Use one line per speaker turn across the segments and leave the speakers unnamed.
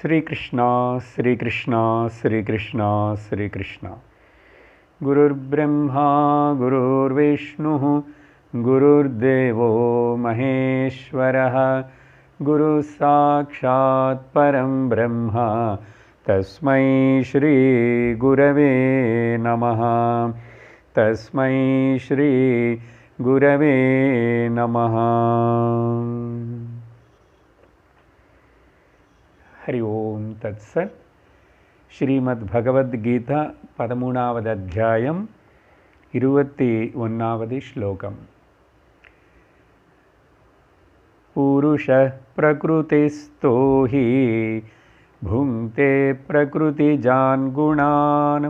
श्री कृष्णा श्री कृष्णा श्री कृष्णा श्री कृष्णा। गुरुर्ब्रह्मा गुरुर्विष्णुः गुरुर्देवो महेश्वरः गुरुः साक्षात् परं ब्रह्म तस्मै श्री गुरवे नमः। तस्मै श्री गुरवे नमः। हरि ओम तत्सत्। श्रीमद्भगवद्गीता 13வது அத்தியாயம் 21வது श्लोकम्। पुरुषः प्रकृतिस्थो हि भुङ्क्ते प्रकृतिजान् गुणान्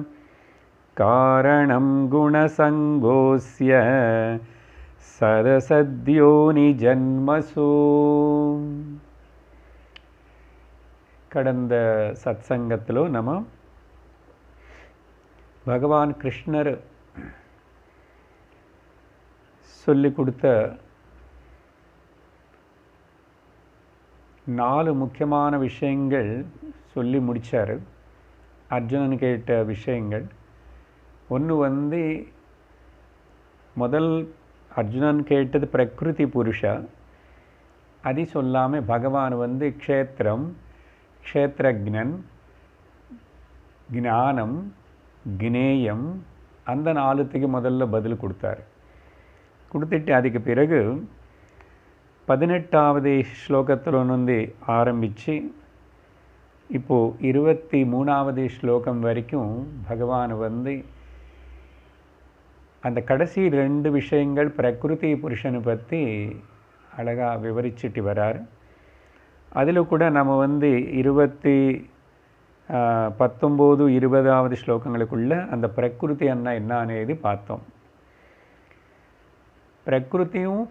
कारणं गुणसङ्गोऽस्य सदसद्योनिजन्मसु। கடந்த சத்சங்கத்திலோ நம்ம பகவான் கிருஷ்ணர் சொல்லி கொடுத்த 4 முக்கியமான விஷயங்கள் சொல்லி முடித்தார். அர்ஜுனன் கேட்ட விஷயங்கள் ஒன்று முதல் அர்ஜுனன் கேட்டது பிரகிருதி புருஷா. அது சொல்லாமல் பகவான் க்ஷேத்திரம், க்ஷேத்ரஜ்ஞன், ஞானம், கினேயம், அந்த 4த்துக்கு முதல்ல பதில் கொடுத்துட்டு அதுக்கு பிறகு 18வது ஸ்லோகத்தில் ஆரம்பித்து இப்போது 23வது ஸ்லோகம் வரைக்கும் பகவான் அந்த கடைசி 2 விஷயங்கள் பிரகிருதி புருஷனை பற்றி அழகாக விவரிச்சுட்டு வரார். அதில் கூட நம்ம 19, 20வது ஸ்லோகங்களுக்குள்ள அந்த பிரகிருதி என்ன అనేది பார்த்தோம். பிரகிருதியும்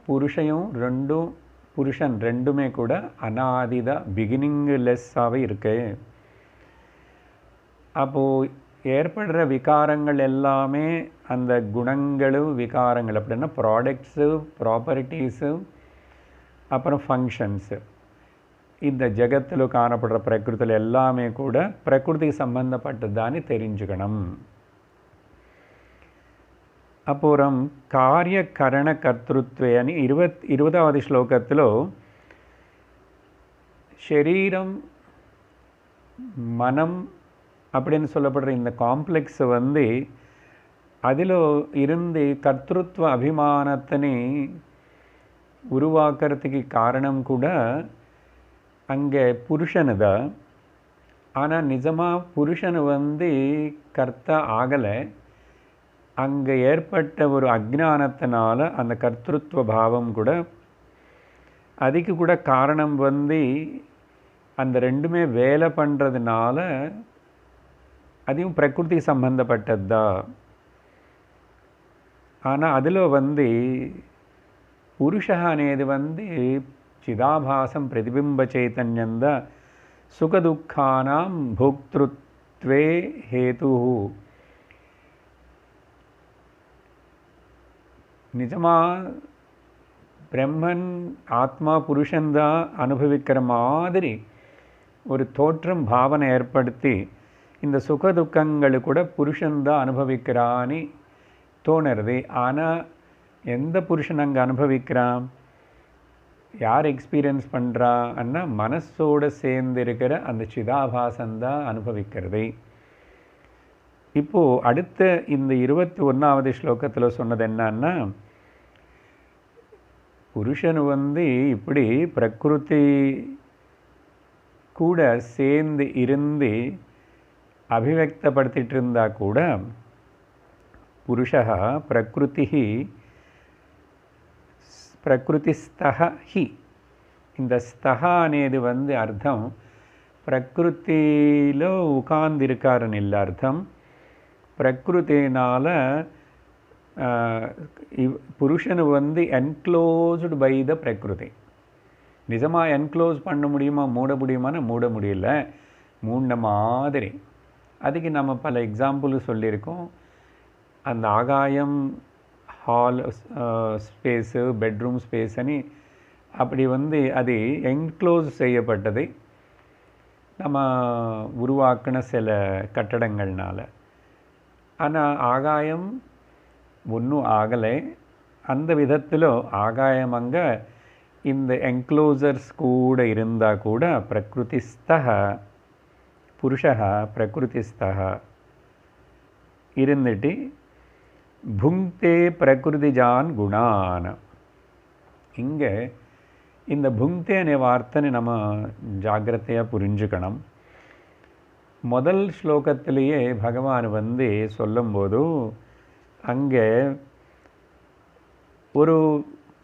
புருஷன் ரெண்டுமே கூட அனாதிதா பிகினிங்லெஸ்ஸாகவே இருக்கு. அப்போது ஏற்படுற விகாரங்கள் எல்லாமே அந்த குணங்களும் விகாரங்கள் அப்படின்னா ப்ராடக்ட்ஸு, ப்ராப்பர்ட்டிஸு, அப்புறம் ஃபங்க்ஷன்ஸு, இந்த ஜகத்தில் காணப்படுற பிரகிருதியில் எல்லாமே கூட பிரகிருதிக்கு சம்பந்தப்பட்டதான்னு தெரிஞ்சுக்கணும். அப்புறம் காரிய கரண கர்த்திருத்வேன்னு 20வது ஸ்லோகத்தில் ஷரீரம், மனம் அப்படின்னு சொல்லப்படுற இந்த காம்ப்ளெக்ஸ் அதில் இருந்து கர்த்திருத்வ அபிமானத்தினை உருவாக்குறதுக்கு காரணம் கூட அங்கே புருஷனு தான். ஆனால் நிஜமாக புருஷனு கர்த்தா ஆகலை. அங்கே ஏற்பட்ட ஒரு அஜ்ஞானத்தினால அந்த கர்த்திருத்வ பாவம் கூட, அதுக்கு கூட காரணம் அந்த ரெண்டுமே வேலை பண்ணுறதுனால அதையும் பிரகிருதி சம்பந்தப்பட்டது தான். ஆனால் அதில் புருஷா అనేది చిదాభాసం ప్రతిబింబ చైతన్యంద సుఖదుఃఖానాం భోక్తృత్వే హేతు. நிஜமா பிரம்மன் ஆத்மா புருஷன்தான் அனுபவிக்கிற மாதிரி ஒரு தோற்றம் பாவனை ஏற்படுத்தி இந்த சுகதுக்கங்கள் கூட புருஷன்தான் அனுபவிக்கிறான்னு தோணுறது. ஆனால் எந்த புருஷன் அங்கே அனுபவிக்கிறான், யார் எக்ஸ்பீரியன்ஸ் பண்ணுறான்னா மனசோடு சேர்ந்திருக்கிற அந்த சிதாபாசந்தான் அனுபவிக்கிறது. இப்போது அடுத்த இந்த 21வது ஸ்லோகத்தில் சொன்னது என்னன்னா, புருஷன் இப்படி பிரகிருதி கூட சேர்ந்து இருந்து அபிவக்தப்படுத்திட்டு இருந்தால் கூட புருஷா பிரகிருதிஸ்தஹ ஹி. இந்த ஸ்தஹா అనేది அர்த்தம் பிரகிருத்திலோ உட்கார்ந்திருக்காருன்னு இல்லை. அர்த்தம் பிரகிருத்தினால புருஷனு என்க்ளோஸ்டு பை த பிரகிருதி. நிஜமாக என்க்ளோஸ் பண்ண முடியுமா, மூட முடியுமான்னு மூட முடியல, மூடின மாதிரி. அதுக்கு நம்ம பல எக்ஸாம்பிள் சொல்லியிருக்கோம். அந்த ஆகாயம், ஹால் ஸ்பேஸு, பெட்ரூம் ஸ்பேஸ் அப்படி அது என்க்ளோஸ் செய்யப்பட்டது. நம்ம உருவாக்கின சில கட்டடங்கள்னால. ஆனால் ஆகாயம் ஒன்றும் ஆகலை. அந்த விதத்தில் ஆகாயம் அங்கே இந்த என்க்ளோசர்ஸ் கூட இருந்தால் கூட பிரகிருதிஸ்தः புருஷः பிரகிருதிஸ்தः இருந்துட்டு புங்க்தே பிரகிருதிஜான் குணான். இங்கே இந்த புங்க்தே அనే வார்த்தையை நம்ம ஜாக்கிரதையாக புரிஞ்சுக்கணும். முதல் ஸ்லோகத்திலேயே பகவான் வந்து சொல்லும்போது அங்கே ஒரு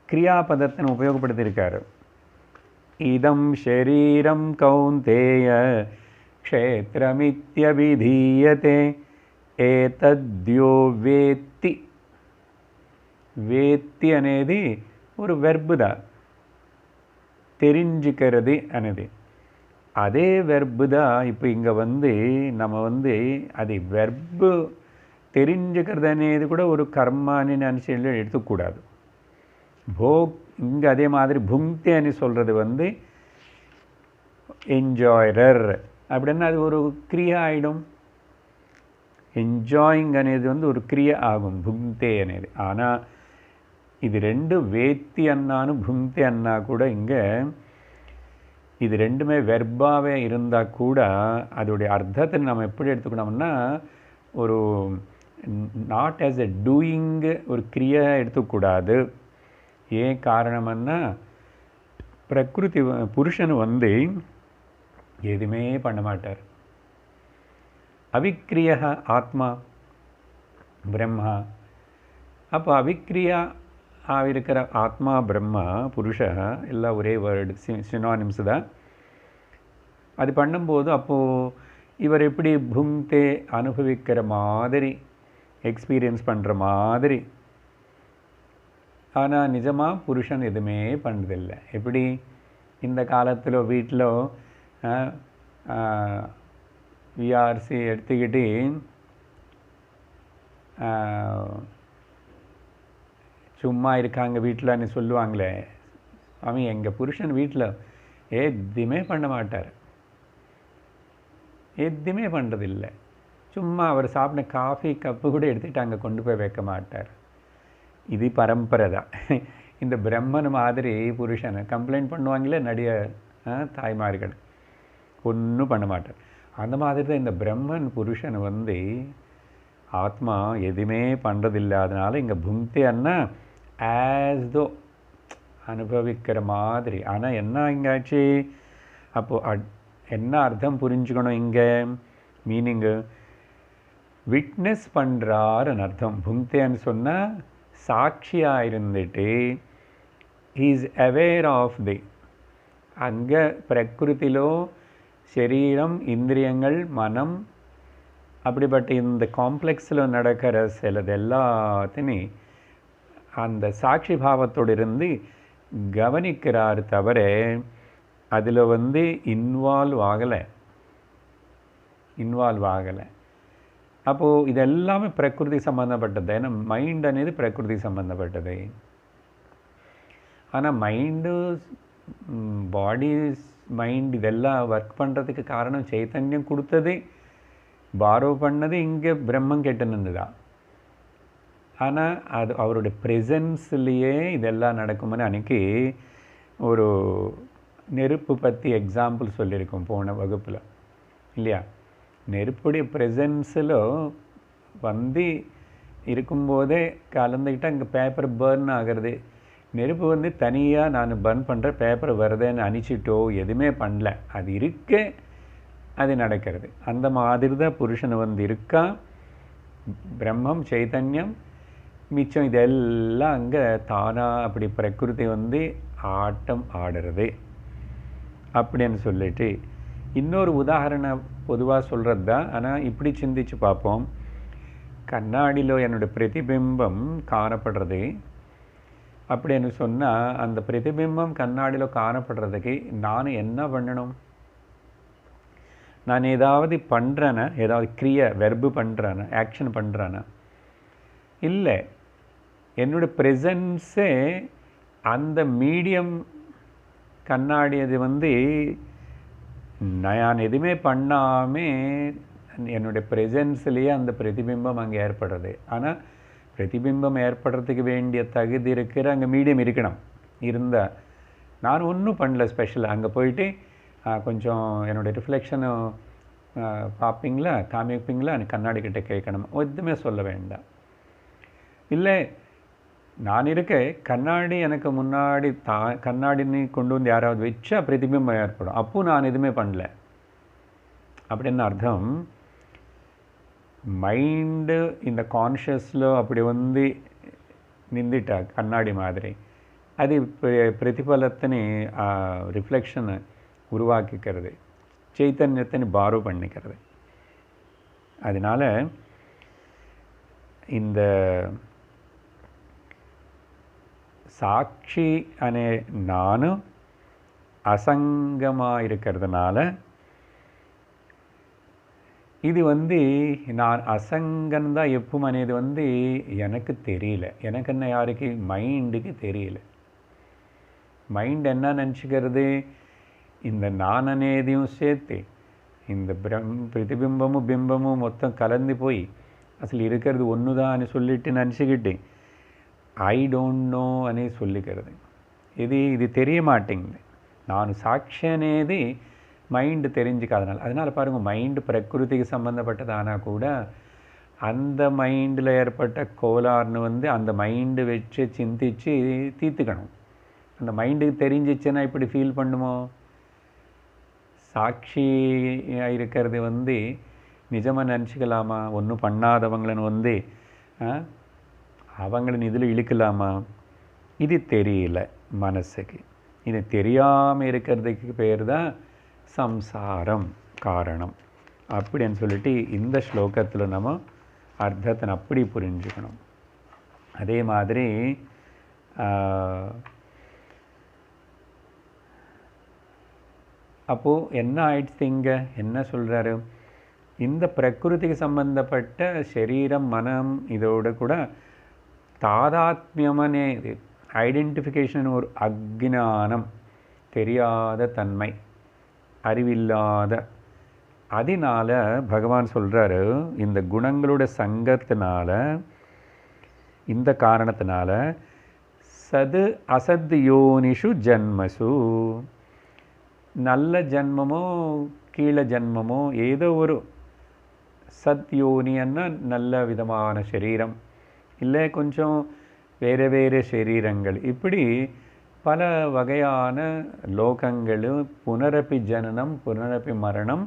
கிரியாபதத்தை உபயோகப்படுத்தியிருக்காரு. இதம் ஷரீரம் கௌந்தேய க்ஷேத்ரமித்யபிதீயதே ஏதத்யோ வேத்தி. வேத்தி అనేది ஒரு வெர்பு தான், தெரிஞ்சுக்கிறது అనేది. அதே வெர்பு தான் இப்போ இங்கே வந்து நம்ம வந்து அது வெர்பு தெரிஞ்சுக்கிறது అనేది கூட ஒரு கர்மான்னு நினச்சி எடுத்துக்கூடாது. போக் இங்கே அதே மாதிரி புங்க்தே అని சொல்கிறது வந்து என்ஜாயரர் அப்படின்னா அது ஒரு கிரியா ஆகிடும். என்ஜாயிங் అనేది வந்து ஒரு கிரியா ஆகும் புங்க்தே అనేది. ஆனால் இது ரெண்டு வேத்தி அண்ணான்னு புங்க்தே அண்ணா கூட இங்கே இது ரெண்டுமே வெர்பாவே இருந்தால் கூட அதோடைய அர்த்தத்தை நம்ம எப்படி எடுத்துக்கணும்னா ஒரு நாட் ஆஸ் எ டூயிங் ஒரு கிரியா எடுத்துக்கூடாது. ஏன் காரணம்னா பிரகிருதி புருஷன் வந்து எதுவுமே பண்ண மாட்டார். அவிக்ரிய ஆத்மா பிரம்மா. அப்போ அவிக்ரியா இருக்கிற ஆத்மா பிரம்மா புருஷ எல்லாம் ஒரே வேர்டு சினானிம்ஸ் தான். அது பண்ணும்போது அப்போது இவர் எப்படி புங்க்தே அனுபவிக்கிற மாதிரி எக்ஸ்பீரியன்ஸ் பண்ணுற மாதிரி. ஆனால் நிஜமாக புருஷன் எதுவுமே பண்ணுறதில்லை. எப்படி இந்த காலத்தில் வீட்டில் விஆர்சி எடுத்துக்கிட்டு சும்மா இருக்காங்க வீட்டில்னு சொல்லுவாங்களே, அவன் எங்கள் புருஷன் வீட்டில் எதுவுமே பண்ண மாட்டார், எதுவுமே பண்ணுறதில்லை. சும்மா அவர் சாப்பிட்ட காஃபி கப்பு கூட எடுத்துகிட்டு அங்கே கொண்டு போய் வைக்க மாட்டார். இது பரம்பரை தான். இந்த பிரம்மன் மாதிரி புருஷனை கம்ப்ளைண்ட் பண்ணுவாங்களே நிறைய தாய்மார்கள், ஒன்றும் பண்ண மாட்டார். அந்த மாதிரி தான் இந்த பிரம்மன் புருஷன் வந்து ஆத்மா எதுவுமே பண்ணுறதில்லை. அதனால் இங்கே புங்க்தே அண்ணா ஆஸ் தோ அனுபவிக்கிற மாதிரி. ஆனால் என்ன இங்காச்சு அப்போது என்ன அர்த்தம் புரிஞ்சுக்கணும் இங்கே மீனிங்கு? விட்னஸ் பண்ணுறாருன்னு அர்த்தம். புங்க்தேன்னு சொன்னால் சாட்சியாக இருந்துட்டு ஹீஸ் அவேர் ஆஃப் தி அங்கே பிரகிருத்திலோ சரீரம் இந்திரியங்கள் மனம் அப்படிப்பட்ட இந்த காம்ப்ளெக்ஸில் நடக்கிற சிலது எல்லாத்தையும் அந்த சாட்சி பாவத்தோடு இருந்து கவனிக்கிறார் தவிர அதில் வந்து இன்வால்வ் ஆகலை. அப்போது இதெல்லாமே பிரகிருதி சம்மந்தப்பட்டது. ஏன்னா மைண்ட் అనేది பிரகிருதி சம்மந்தப்பட்டது. ஆனால் மைண்டு பாடி மைண்ட் இதெல்லாம் ஒர்க் பண்ணுறதுக்கு காரணம் சைத்தன்யம் கொடுத்தது, பாரோ பண்ணது இங்கே பிரம்மம் கெட்டுனது தான். ஆனால் அது அவருடைய ப்ரெசன்ஸ்லேயே இதெல்லாம் நடக்கும்னு அன்றைக்கி ஒரு நெருப்பு பற்றி எக்ஸாம்பிள் சொல்லியிருக்கோம் போன வகுப்பில் இல்லையா? நெருப்புடைய ப்ரெசன்ஸில் வந்து இருக்கும்போதே கலந்துக்கிட்டால் அங்கே பேப்பர் பர்ன் ஆகிறது. நெருப்பு வந்து தனியாக நான் பர்ன் பண்ணுற பேப்பர் வருதுன்னு அணிச்சிட்டோ எதுவுமே பண்ணல, அது இருக்க அது நடக்கிறது. அந்த மாதிரி தான் புருஷன் வந்து இருக்கா, பிரம்மம் சைத்தன்யம் மிச்சம் இதெல்லாம் அங்கே தானாக அப்படி பிரகிருதி வந்து ஆட்டம் ஆடுறது அப்படின்னு சொல்லிட்டு இன்னொரு உதாரணம் பொதுவாக சொல்கிறது தான். ஆனால் இப்படி சிந்திச்சு பார்ப்போம். கண்ணாடியில் என்னோடய பிரதிபிம்பம் காணப்படுறது அப்படின்னு சொன்னால் அந்த பிரதிபிம்பம் கண்ணாடியில் காணப்படுறதுக்கு நான் என்ன பண்ணணும்? நான் ஏதாவது பண்ணுறேன்னா, ஏதாவது கிரியை வெர்பு பண்ணுறேன்னா, ஆக்ஷன் பண்ணுறேன்னா? இல்லை, என்னோடய ப்ரெசன்ஸே அந்த மீடியம் கண்ணாடி அது வந்து நான் எதுவுமே பண்ணாமே என்னுடைய ப்ரெசன்ஸ்லேயே அந்த பிரதிபிம்பம் அங்கே ஏற்படுறது. ஆனால் பிரதிபிம்பம் ஏற்படுறதுக்கு வேண்டிய தகுதி இருக்கிற அங்கே மீடியம் இருக்கணும். இருந்தால் நான் ஒன்றும் பண்ணல ஸ்பெஷலாக. அங்கே போயிட்டு கொஞ்சம் என்னுடைய ரிஃப்ளெக்ஷனை பார்ப்பீங்களா, காமிப்பீங்களா, கண்ணாடி கிட்ட கேட்கணும், எதுவுமே சொல்ல வேண்டாம். இல்லை நான் இருக்கேன், கண்ணாடி எனக்கு முன்னாடி கண்ணாடின்னு கொண்டு வந்து யாராவது வச்சா பிரதிபிம்பம் ஏற்படும். அப்போ நான் எதுவுமே பண்ணல அப்படின்னு அர்த்தம். மைண்டு இந்த கான்ஷியஸில் அப்படி வந்து நின்றுட்டா கண்ணாடி மாதிரி, அது பிரதிபலத்தினை ரிஃப்ளெக்ஷனை உருவாக்கிக்கிறது, చైతన్యతని బారో பண்ணிக்கிறது. அதனால் இந்த சாட்சி அனே நானு அசங்கமாக இருக்கிறதுனால இது வந்து நான் அசங்கந்தான் எப்பவும் అనేది வந்து எனக்கு தெரியல. எனக்கு என்ன, யாருக்கு, மைண்டுக்கு தெரியல. மைண்ட் என்ன நினச்சிக்கிறது, இந்த நான் అనేదిயும் சேர்த்து இந்த பிரதிபிம்பமும் பிம்பமும் மொத்தம் கலந்து போய் అసలు இருக்கிறது ஒன்று தான் అని சொல்லிட்டு நினச்சிக்கிட்டு ஐ டோன்ட் நோ అని சொல்லிக்கிறது. இது தெரிய மாட்டேங்குது. நான் சாட்சி అనేది மைண்டு தெரிஞ்சுக்காதனால. அதனால் பாருங்கள், மைண்டு பிரகிருதிக்கு சம்மந்தப்பட்டதானால் கூட அந்த மைண்டில் ஏற்பட்ட கோளாறுன்னு வந்து அந்த மைண்டு வச்சு சிந்திச்சு தீர்த்துக்கணும். அந்த மைண்டுக்கு தெரிஞ்சிச்சுன்னா இப்படி ஃபீல் பண்ணுமோ? சாட்சியாக இருக்கிறது வந்து நிஜமாக நினச்சிக்கலாமா? ஒன்றும் பண்ணாதவங்களன்னு வந்து அவங்கள இதில் இழுக்கலாமா? இது தெரியல மனசுக்கு. இது தெரியாமல் இருக்கிறதுக்கு பேர் தான் சம்சாரம் காரணம் அப்படின்னு சொல்லிட்டு இந்த ஸ்லோகத்தில் நம்ம அர்த்தத்தை அப்படி புரிஞ்சுக்கணும். அதே மாதிரி அப்போது என்ன ஆயிடுச்சு, இங்கே என்ன சொல்கிறாரு, இந்த பிரகிருதிக்கு சம்பந்தப்பட்ட சரீரம் மனம் இதோட கூட தாதாத்மியமனே இது ஐடென்டிஃபிகேஷன், ஒரு அக்ஞானம், தெரியாத தன்மை, அறிவில்லாத, அதனால் பகவான் சொல்கிறாரு இந்த குணங்களோட சங்கத்தினால, இந்த காரணத்தினால சது அசத் யோனிஷு ஜன்மசு, நல்ல ஜன்மமோ கீழே ஜன்மமோ ஏதோ ஒரு சத் யோனின்னா நல்ல விதமான சரீரம், இல்லை கொஞ்சம் வேறு வேறு சரீரங்கள், இப்படி பல வகையான லோகங்களும் புனரப்பி ஜனனம் புனரப்பி மரணம்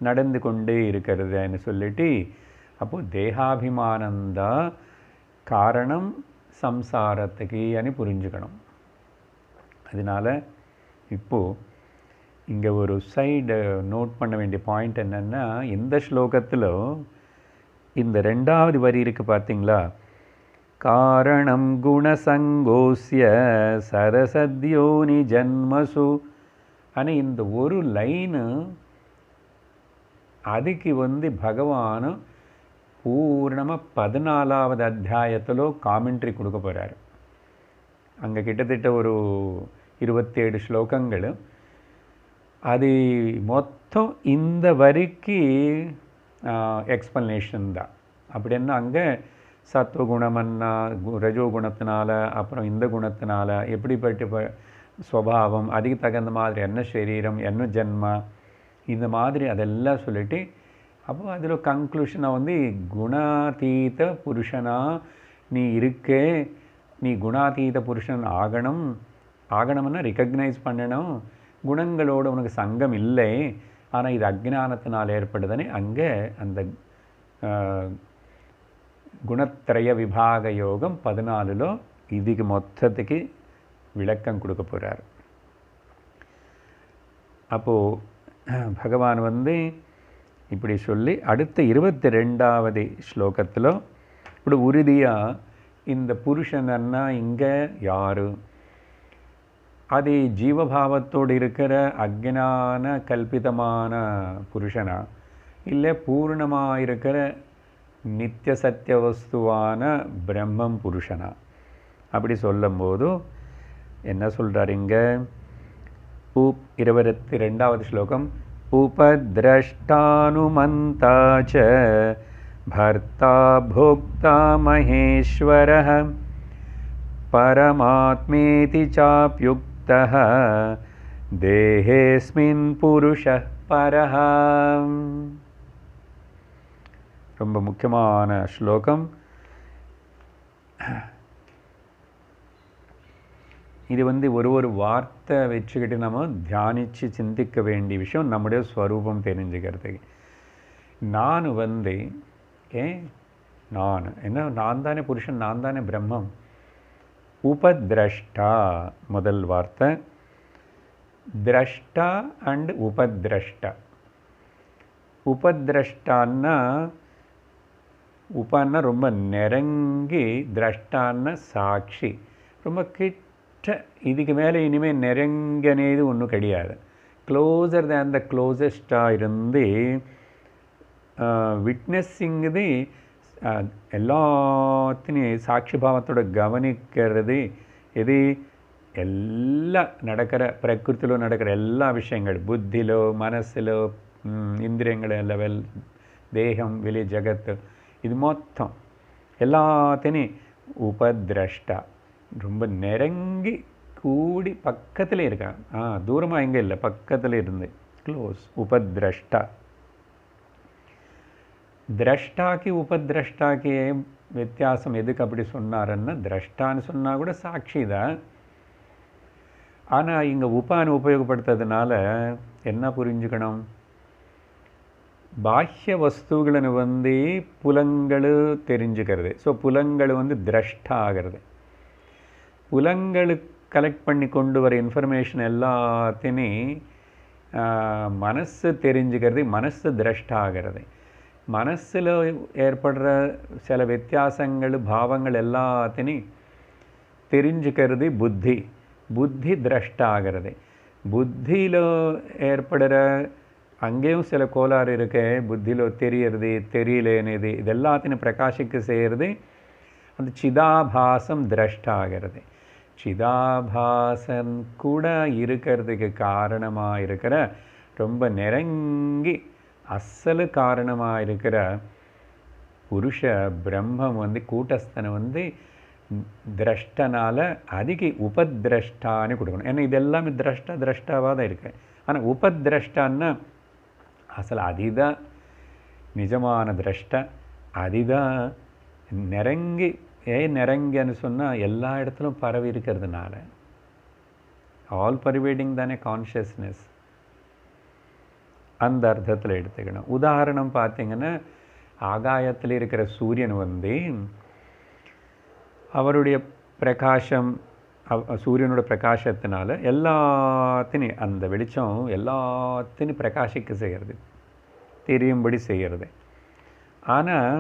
நடந்து கொண்டே இருக்கிறதுன்னு சொல்லிட்டு, அப்போது தேகாபிமானந்தா காரணம் சம்சாரத்துக்கு అని புரிஞ்சுக்கணும். அதனால் இப்போது இங்கே ஒரு சைடு நோட் பண்ண வேண்டிய பாயிண்ட் என்னென்னா, இந்த ஸ்லோகத்தில் இந்த ரெண்டாவது வரி இருக்குது பார்த்தீங்களா, காரணம் குணசங்கோஸ்ய சரசத்யோனி ஜன்மசு అని இந்த ஒரு லைனு, அதுக்கு வந்து பகவான் பூர்ணமாக 14வது அத்தியாயத்தில் காமெண்ட்ரி கொடுக்க போகிறார். அங்கே கிட்டத்தட்ட ஒரு 27 ஸ்லோகங்கள், அது மொத்தம் இந்த வரிக்கு எக்ஸ்ப்ளனேஷன் தான். அப்படின்னா அங்கே சத்வகுணமன்னா ரஜோகுணத்தினால, அப்புறம் இந்த குணத்தினால எப்படிப்பட்ட ஸ்வபாவம், அதுக்கு தகுந்த மாதிரி என்ன சரீரம், என்ன ஜென்மா, இந்த மாதிரி அதெல்லாம் சொல்லிட்டு, அப்போ அதில் கன்க்ளூஷனாக வந்து குணாதீத புருஷனாக நீ இருக்கே, நீ குணாதீத புருஷன் ஆகணும்னா ரிகக்னைஸ் பண்ணணும். குணங்களோடு உனக்கு சங்கம் இல்லை, ஆனால் இது அஜ்ஞானத்தினால் ஏற்படுதுன்னு அங்கே அந்த குணத்திரய விபாக யோகம் 14 இதுக்கு மொத்தத்துக்கு விளக்கம் கொடுக்க போகிறார். அப்போது பகவான் வந்து இப்படி சொல்லி அடுத்த 22வது ஸ்லோகத்தில் இப்படி உறுதியாக இந்த புருஷன்னா இங்கே யார், அது ஜீவபாவத்தோடு இருக்கிற அஜ்ஞான கல்பிதமான புருஷனா, இல்லை பூர்ணமாக இருக்கிற நித்திய சத்திய வஸ்துவான பிரம்மம் புருஷனா, அப்படி சொல்லும்போது என்ன சொல்கிறார் இங்கே 22வது ஸ்லோகம், उपद्रष्टानुमन्ता च भर्ता भोक्ता महेश्वरः परमात्मेति चाप्युक्तः देहेऽस्मिन् पुरुषः परः. ரொம்ப முக்கியமான ஸ்லோகம். இது ஒரு வார்த்தை வச்சுக்கிட்டு நம்ம தியானித்து சிந்திக்க வேண்டிய விஷயம் நம்முடைய ஸ்வரூபம் தெரிஞ்சுக்கிறதுக்கு. நான் நான் தானே புருஷன், நான் தானே பிரம்மம். உபத்ரஷ்டா முதல் வார்த்தை. திரஷ்டா அண்ட் உபத்ரஷ்டா. உபத்ரஷ்டான்னா உபன்னா ரொம்ப நெருங்கி, திரஷ்டான்னா சாட்சி, ரொம்ப கிட்ட. இதுக்கு மேலே இனிமேல் நெருங்கனேது ஒன்றும் கிடையாது. க்ளோசர் தேன் த க்ளோசஸ்டாக இருந்து விட்னஸிங்கிறது, எல்லாத்தையும் சாட்சி பாவத்தோட கவனிக்கிறது. இது எல்லாம் நடக்கிற பிரகிருத்திலோ நடக்கிற எல்லா விஷயங்கள், புத்திலோ மனசிலோ இந்திரியங்கள லெவல், தேகம் வெளி ஜகத்து, இது மொத்தம் எல்லாத்தையும் உபத்ரஷ்டா, ரொம்ப நெருங்கி கூடி பக்கத்தில் இருக்கான். தூரமாக எங்கே இல்லை, பக்கத்தில் இருந்து, க்ளோஸ். உபத்ரஷ்டா. திரஷ்டாக்கு உபத்ரஷ்டாக்கு வித்தியாசம் எதுக்கு அப்படி சொன்னாருன்னா, திரஷ்டான்னு சொன்னால் கூட சாட்சி தான். ஆனால் இங்கே உபான்னு உபயோகப்படுத்துறதுனால என்ன புரிஞ்சுக்கணும், பாஹ்ய வஸ்துகளை புலங்கள் தெரிஞ்சுக்கிறது. ஸோ புலங்கள் திரஷ்டா ஆகிறது. புலங்கள் கலெக்ட் பண்ணி கொண்டு வர இன்ஃபர்மேஷன் எல்லாத்தையும் மனசு தெரிஞ்சுக்கிறது, மனசு திரஷ்டா ஆகிறது. மனசில் ஏற்படுற சில வித்தியாசங்கள் பாவங்கள் எல்லாத்தையும் தெரிஞ்சுக்கிறது புத்தி. புத்தி திரஷ்டா ஆகிறது. புத்தியில் ஏற்படுற அங்கேயும் சில கோளாறு இருக்கு. புத்தியில் தெரியறது தெரியலேனுது இது எல்லாத்தையும் பிரகாசிக்க செய்கிறது அந்த சிதாபாசம் திரஷ்டா ஆகிறது. சிதாபாசன் கூட இருக்கிறதுக்கு காரணமாக இருக்கிற, ரொம்ப நெருங்கி அசலு காரணமாக இருக்கிற புருஷ பிரம்மம் கூட்டஸ்தனை திரஷ்டனால் அதுக்கு உபத்ரஷ்டான்னு கொடுக்கணும். ஏன்னா இது எல்லாமே திரஷ்டாவாக தான் இருக்கு. ஆனால் உபத்ரஷ்டான்னா அசல் அதுதான் நிஜமான திரஷ்டா. அதுதான் நெருங்கி. நெருங்கின்னு சொன்னால் எல்லா இடத்துலும் பரவி இருக்கிறதுனால, ஆல் பர்வேடிங் தானே கான்ஷியஸ்னஸ். அந்த அர்த்தத்தில் எடுத்துக்கணும். உதாரணம் பார்த்திங்கன்னா, ஆகாயத்தில் இருக்கிற சூரியன் அவருடைய பிரகாசம், சூரியனோட பிரகாசத்தினால எல்லாத்தையும் அந்த வெளிச்சம் எல்லாத்தையும் பிரகாசிக்க செய்கிறது, தெரியும்படி செய்கிறது. ஆனால்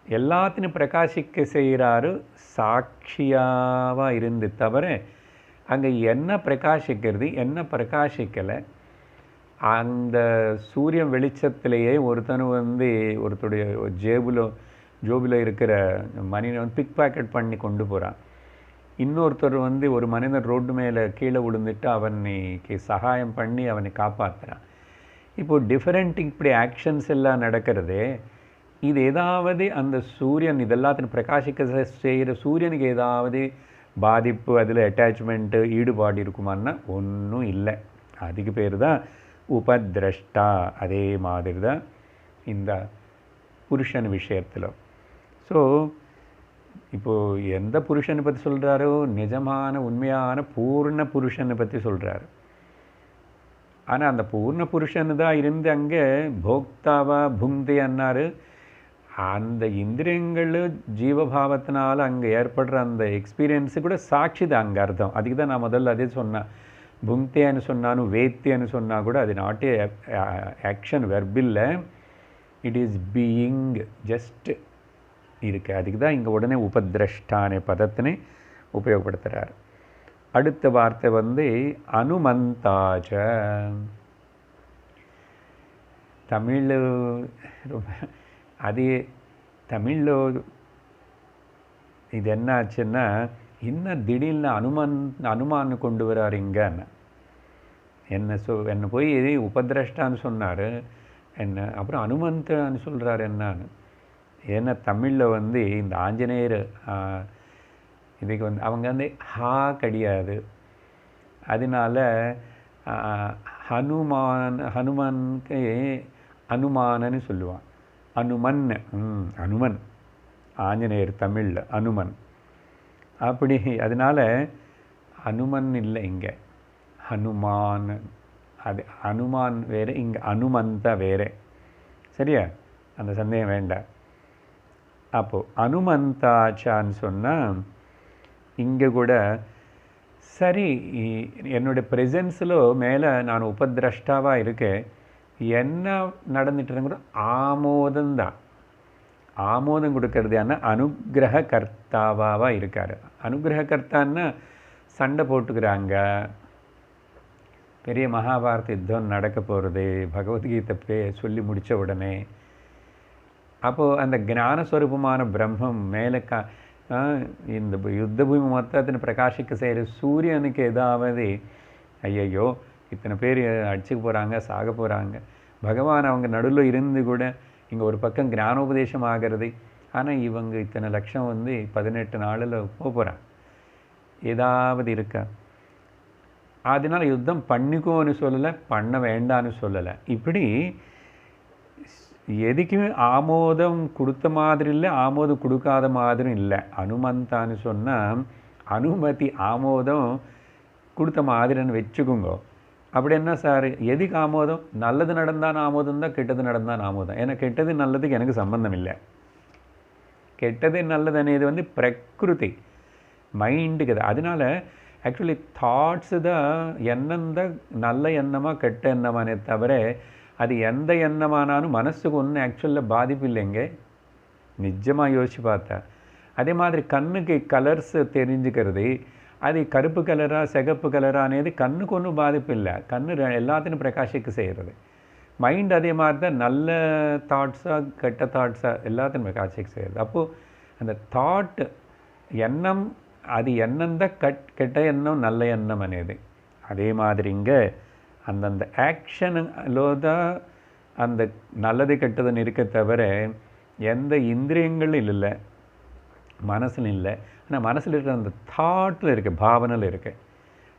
எல்லாத்தையும் பிரகாசிக்க செய்கிறாரு சாட்சியாவாக இருந்து தவிர, அங்கே என்ன பிரகாசிக்கிறது என்ன பிரகாசிக்கலை, அந்த சூரியன் வெளிச்சத்திலேயே ஒருத்தன் ஒருத்தருடைய ஜோபில் இருக்கிற மனிதனை பிக் பாக்கெட் பண்ணி கொண்டு போகிறான். இன்னொருத்தர் ஒரு மனிதன் ரோட்டு மேலே கீழே விழுந்துட்டு அவனுக்கு சகாயம் பண்ணி அவனை காப்பாற்றுறான். இப்போது டிஃப்ரெண்ட் இப்படி ஆக்ஷன்ஸ் எல்லாம் நடக்கிறதே, இது ஏதாவது அந்த சூரியன் இதெல்லாத்தையும் பிரகாசிக்க செய்கிற சூரியனுக்கு ஏதாவது பாதிப்பு, அதில் அட்டாச்மெண்ட்டு, ஈடுபாடு இருக்குமான்னா ஒன்றும் இல்லை. அதுக்கு பேர் தான் உபத்ரஷ்டா. அதே மாதிரி தான் இந்த புருஷன் விஷயத்தில். ஸோ இப்போது எந்த புருஷனை பற்றி சொல்கிறாரோ, நிஜமான உண்மையான பூர்ண புருஷனை பற்றி சொல்கிறாரு. ஆனால் அந்த பூர்ண புருஷன் தான் இருந்து அங்கே போக்தாவா புங்தி அன்னார். அந்த இந்திரியங்கள் ஜீவபாவத்தினால் அங்கே ஏற்படுற அந்த எக்ஸ்பீரியன்ஸு கூட சாட்சி தான் அங்கே அர்த்தம். அதுக்கு தான் நான் முதல்ல அதே சொன்னேன். புங்தேன்னு சொன்னாலும் வேத்தியன்னு சொன்னால் கூட அது நாட் ஏ ஆக்ஷன், வெர்பில்லை, இட் இஸ் பீயிங், ஜஸ்ட் இருக்குது. அதுக்கு தான் இங்கே உடனே உபத்ரஷ்டான பதத்தினை உபயோகப்படுத்துகிறார். அடுத்த வார்த்தை அனுமந்தாஜ. தமிழ் அது தமிழில் இது என்ன ஆச்சுன்னா, இன்னும் திடீர்னு அனுமான் கொண்டு வராருங்கன்னு. என்னை போய் உபதிரஷ்டான்னு சொன்னார், என்ன அப்புறம் அனுமந்தான்னு சொல்கிறார் என்னான்னு. ஏன்னா தமிழில் வந்து இந்த ஆஞ்சநேயர் இதுக்கு வந்து அவங்க வந்து ஹா கிடையாது, அதனால ஹனுமானுக்கு அனுமானன்னு சொல்லுவான். அனுமன், அனுமன் ஆஞ்சநேயர் தமிழில் அனுமன். அப்படி அதனால் அனுமன் இல்லை இங்கே, ஹனுமான். அது அனுமான் வேறு, இங்கே அனுமந்தா வேறு. சரியா? அந்த சந்தேகம் வேண்டாம். அப்போது அனுமந்தாச்சான்னு சொன்னால் இங்கே கூட சரி, என்னுடைய ப்ரெசன்ஸில் மேலே நான் உபதிரஷ்டாவாக இருக்கேன், என்ன நடந்துட்டுருங்கிற ஆமோதம்தான். ஆமோதம் கொடுக்கறது என்ன? அனுகிரக கர்த்தாவாக இருக்கார். அனுகிரக கர்த்தான்னா சண்டை போட்டுக்கிறாங்க, பெரிய மகாபாரத யுத்தம் நடக்க போகிறது, பகவத்கீதை சொல்லி முடித்த உடனே அப்போது அந்த ஞானஸ்வரூபமான பிரம்மம் மேலே இந்த யுத்த பூமி மொத்தத்தின் பிரகாசிக்க செய்கிற சூரியனுக்கு ஏதாவது ஐயையோ இத்தனை பேர் அடிச்சுக்க போகிறாங்க, சாக போகிறாங்க, பகவான் அவங்க நடுவில் இருந்து கூட இங்கே ஒரு பக்கம் ஞானோபதேசம் ஆகிறது, ஆனால் இவங்க இத்தனை லட்சம் வந்து 18 நாளில் போகிறாங்க, ஏதாவது இருக்கா? அதனால் யுத்தம் பண்ணிக்கோன்னு சொல்லலை, பண்ண வேண்டான்னு சொல்லலை. இப்படி எதுக்குமே ஆமோதம் கொடுத்த மாதிரி இல்லை, ஆமோதம் கொடுக்காத மாதிரியும் இல்லை. அனுமந்தான்னு சொன்னால் அனுமதி ஆமோதம் கொடுத்த மாதிரின்னு வச்சுக்கோங்க. அப்படி என்ன சார், எதுக்கு ஆமோதம்? நல்லது நடந்தான் ஆமோதம் தான், கெட்டது நடந்தான் ஆமோதம். ஏன்னா கெட்டது நல்லதுக்கு எனக்கு சம்பந்தம் இல்லை. கெட்டது நல்லது అనేది வந்து பிரகிருதி மைண்டுக்கு அது. அதனால் ஆக்சுவலி தாட்ஸு தான் எண்ணம் தான் நல்ல எண்ணமாக கெட்ட எண்ணமானே தவிர அது எந்த எண்ணமானாலும் மனசுக்கு ஒன்றும் ஆக்சுவலில் பாதிப்பு இல்லைங்க, நிஜமாக யோசிச்சு பார்த்தா. அதே மாதிரி கண்ணுக்கு கலர்ஸ் தெரிஞ்சுக்கிறது, அது கருப்பு கலராக சிகப்பு கலராக అనేది கண்ணுக்கு ஒன்றும் பாதிப்பு இல்லை, கண்ணு எல்லாத்தையும் பிரகாசிக்க செய்கிறது. மைண்ட் அதே மாதிரி தான் நல்ல தாட்ஸாக கெட்ட தாட்ஸாக எல்லாத்தையும் பிரகாசிக்க செய்கிறது. அப்போது அந்த தாட் எண்ணம் அது எண்ணம் தான் கெட்ட எண்ணம் நல்ல எண்ணம் అనేది. அதே மாதிரி இங்கே அந்தந்த ஆக்ஷனில் தான் அந்த நல்லது கெட்டதுன்னு இருக்க தவிர எந்த இந்திரியங்களும் இல்லை, மனசில் இல்லை. ஆனால் மனசில் இருக்கிற அந்த தாட்டில் இருக்குது, பாவனையில் இருக்குது.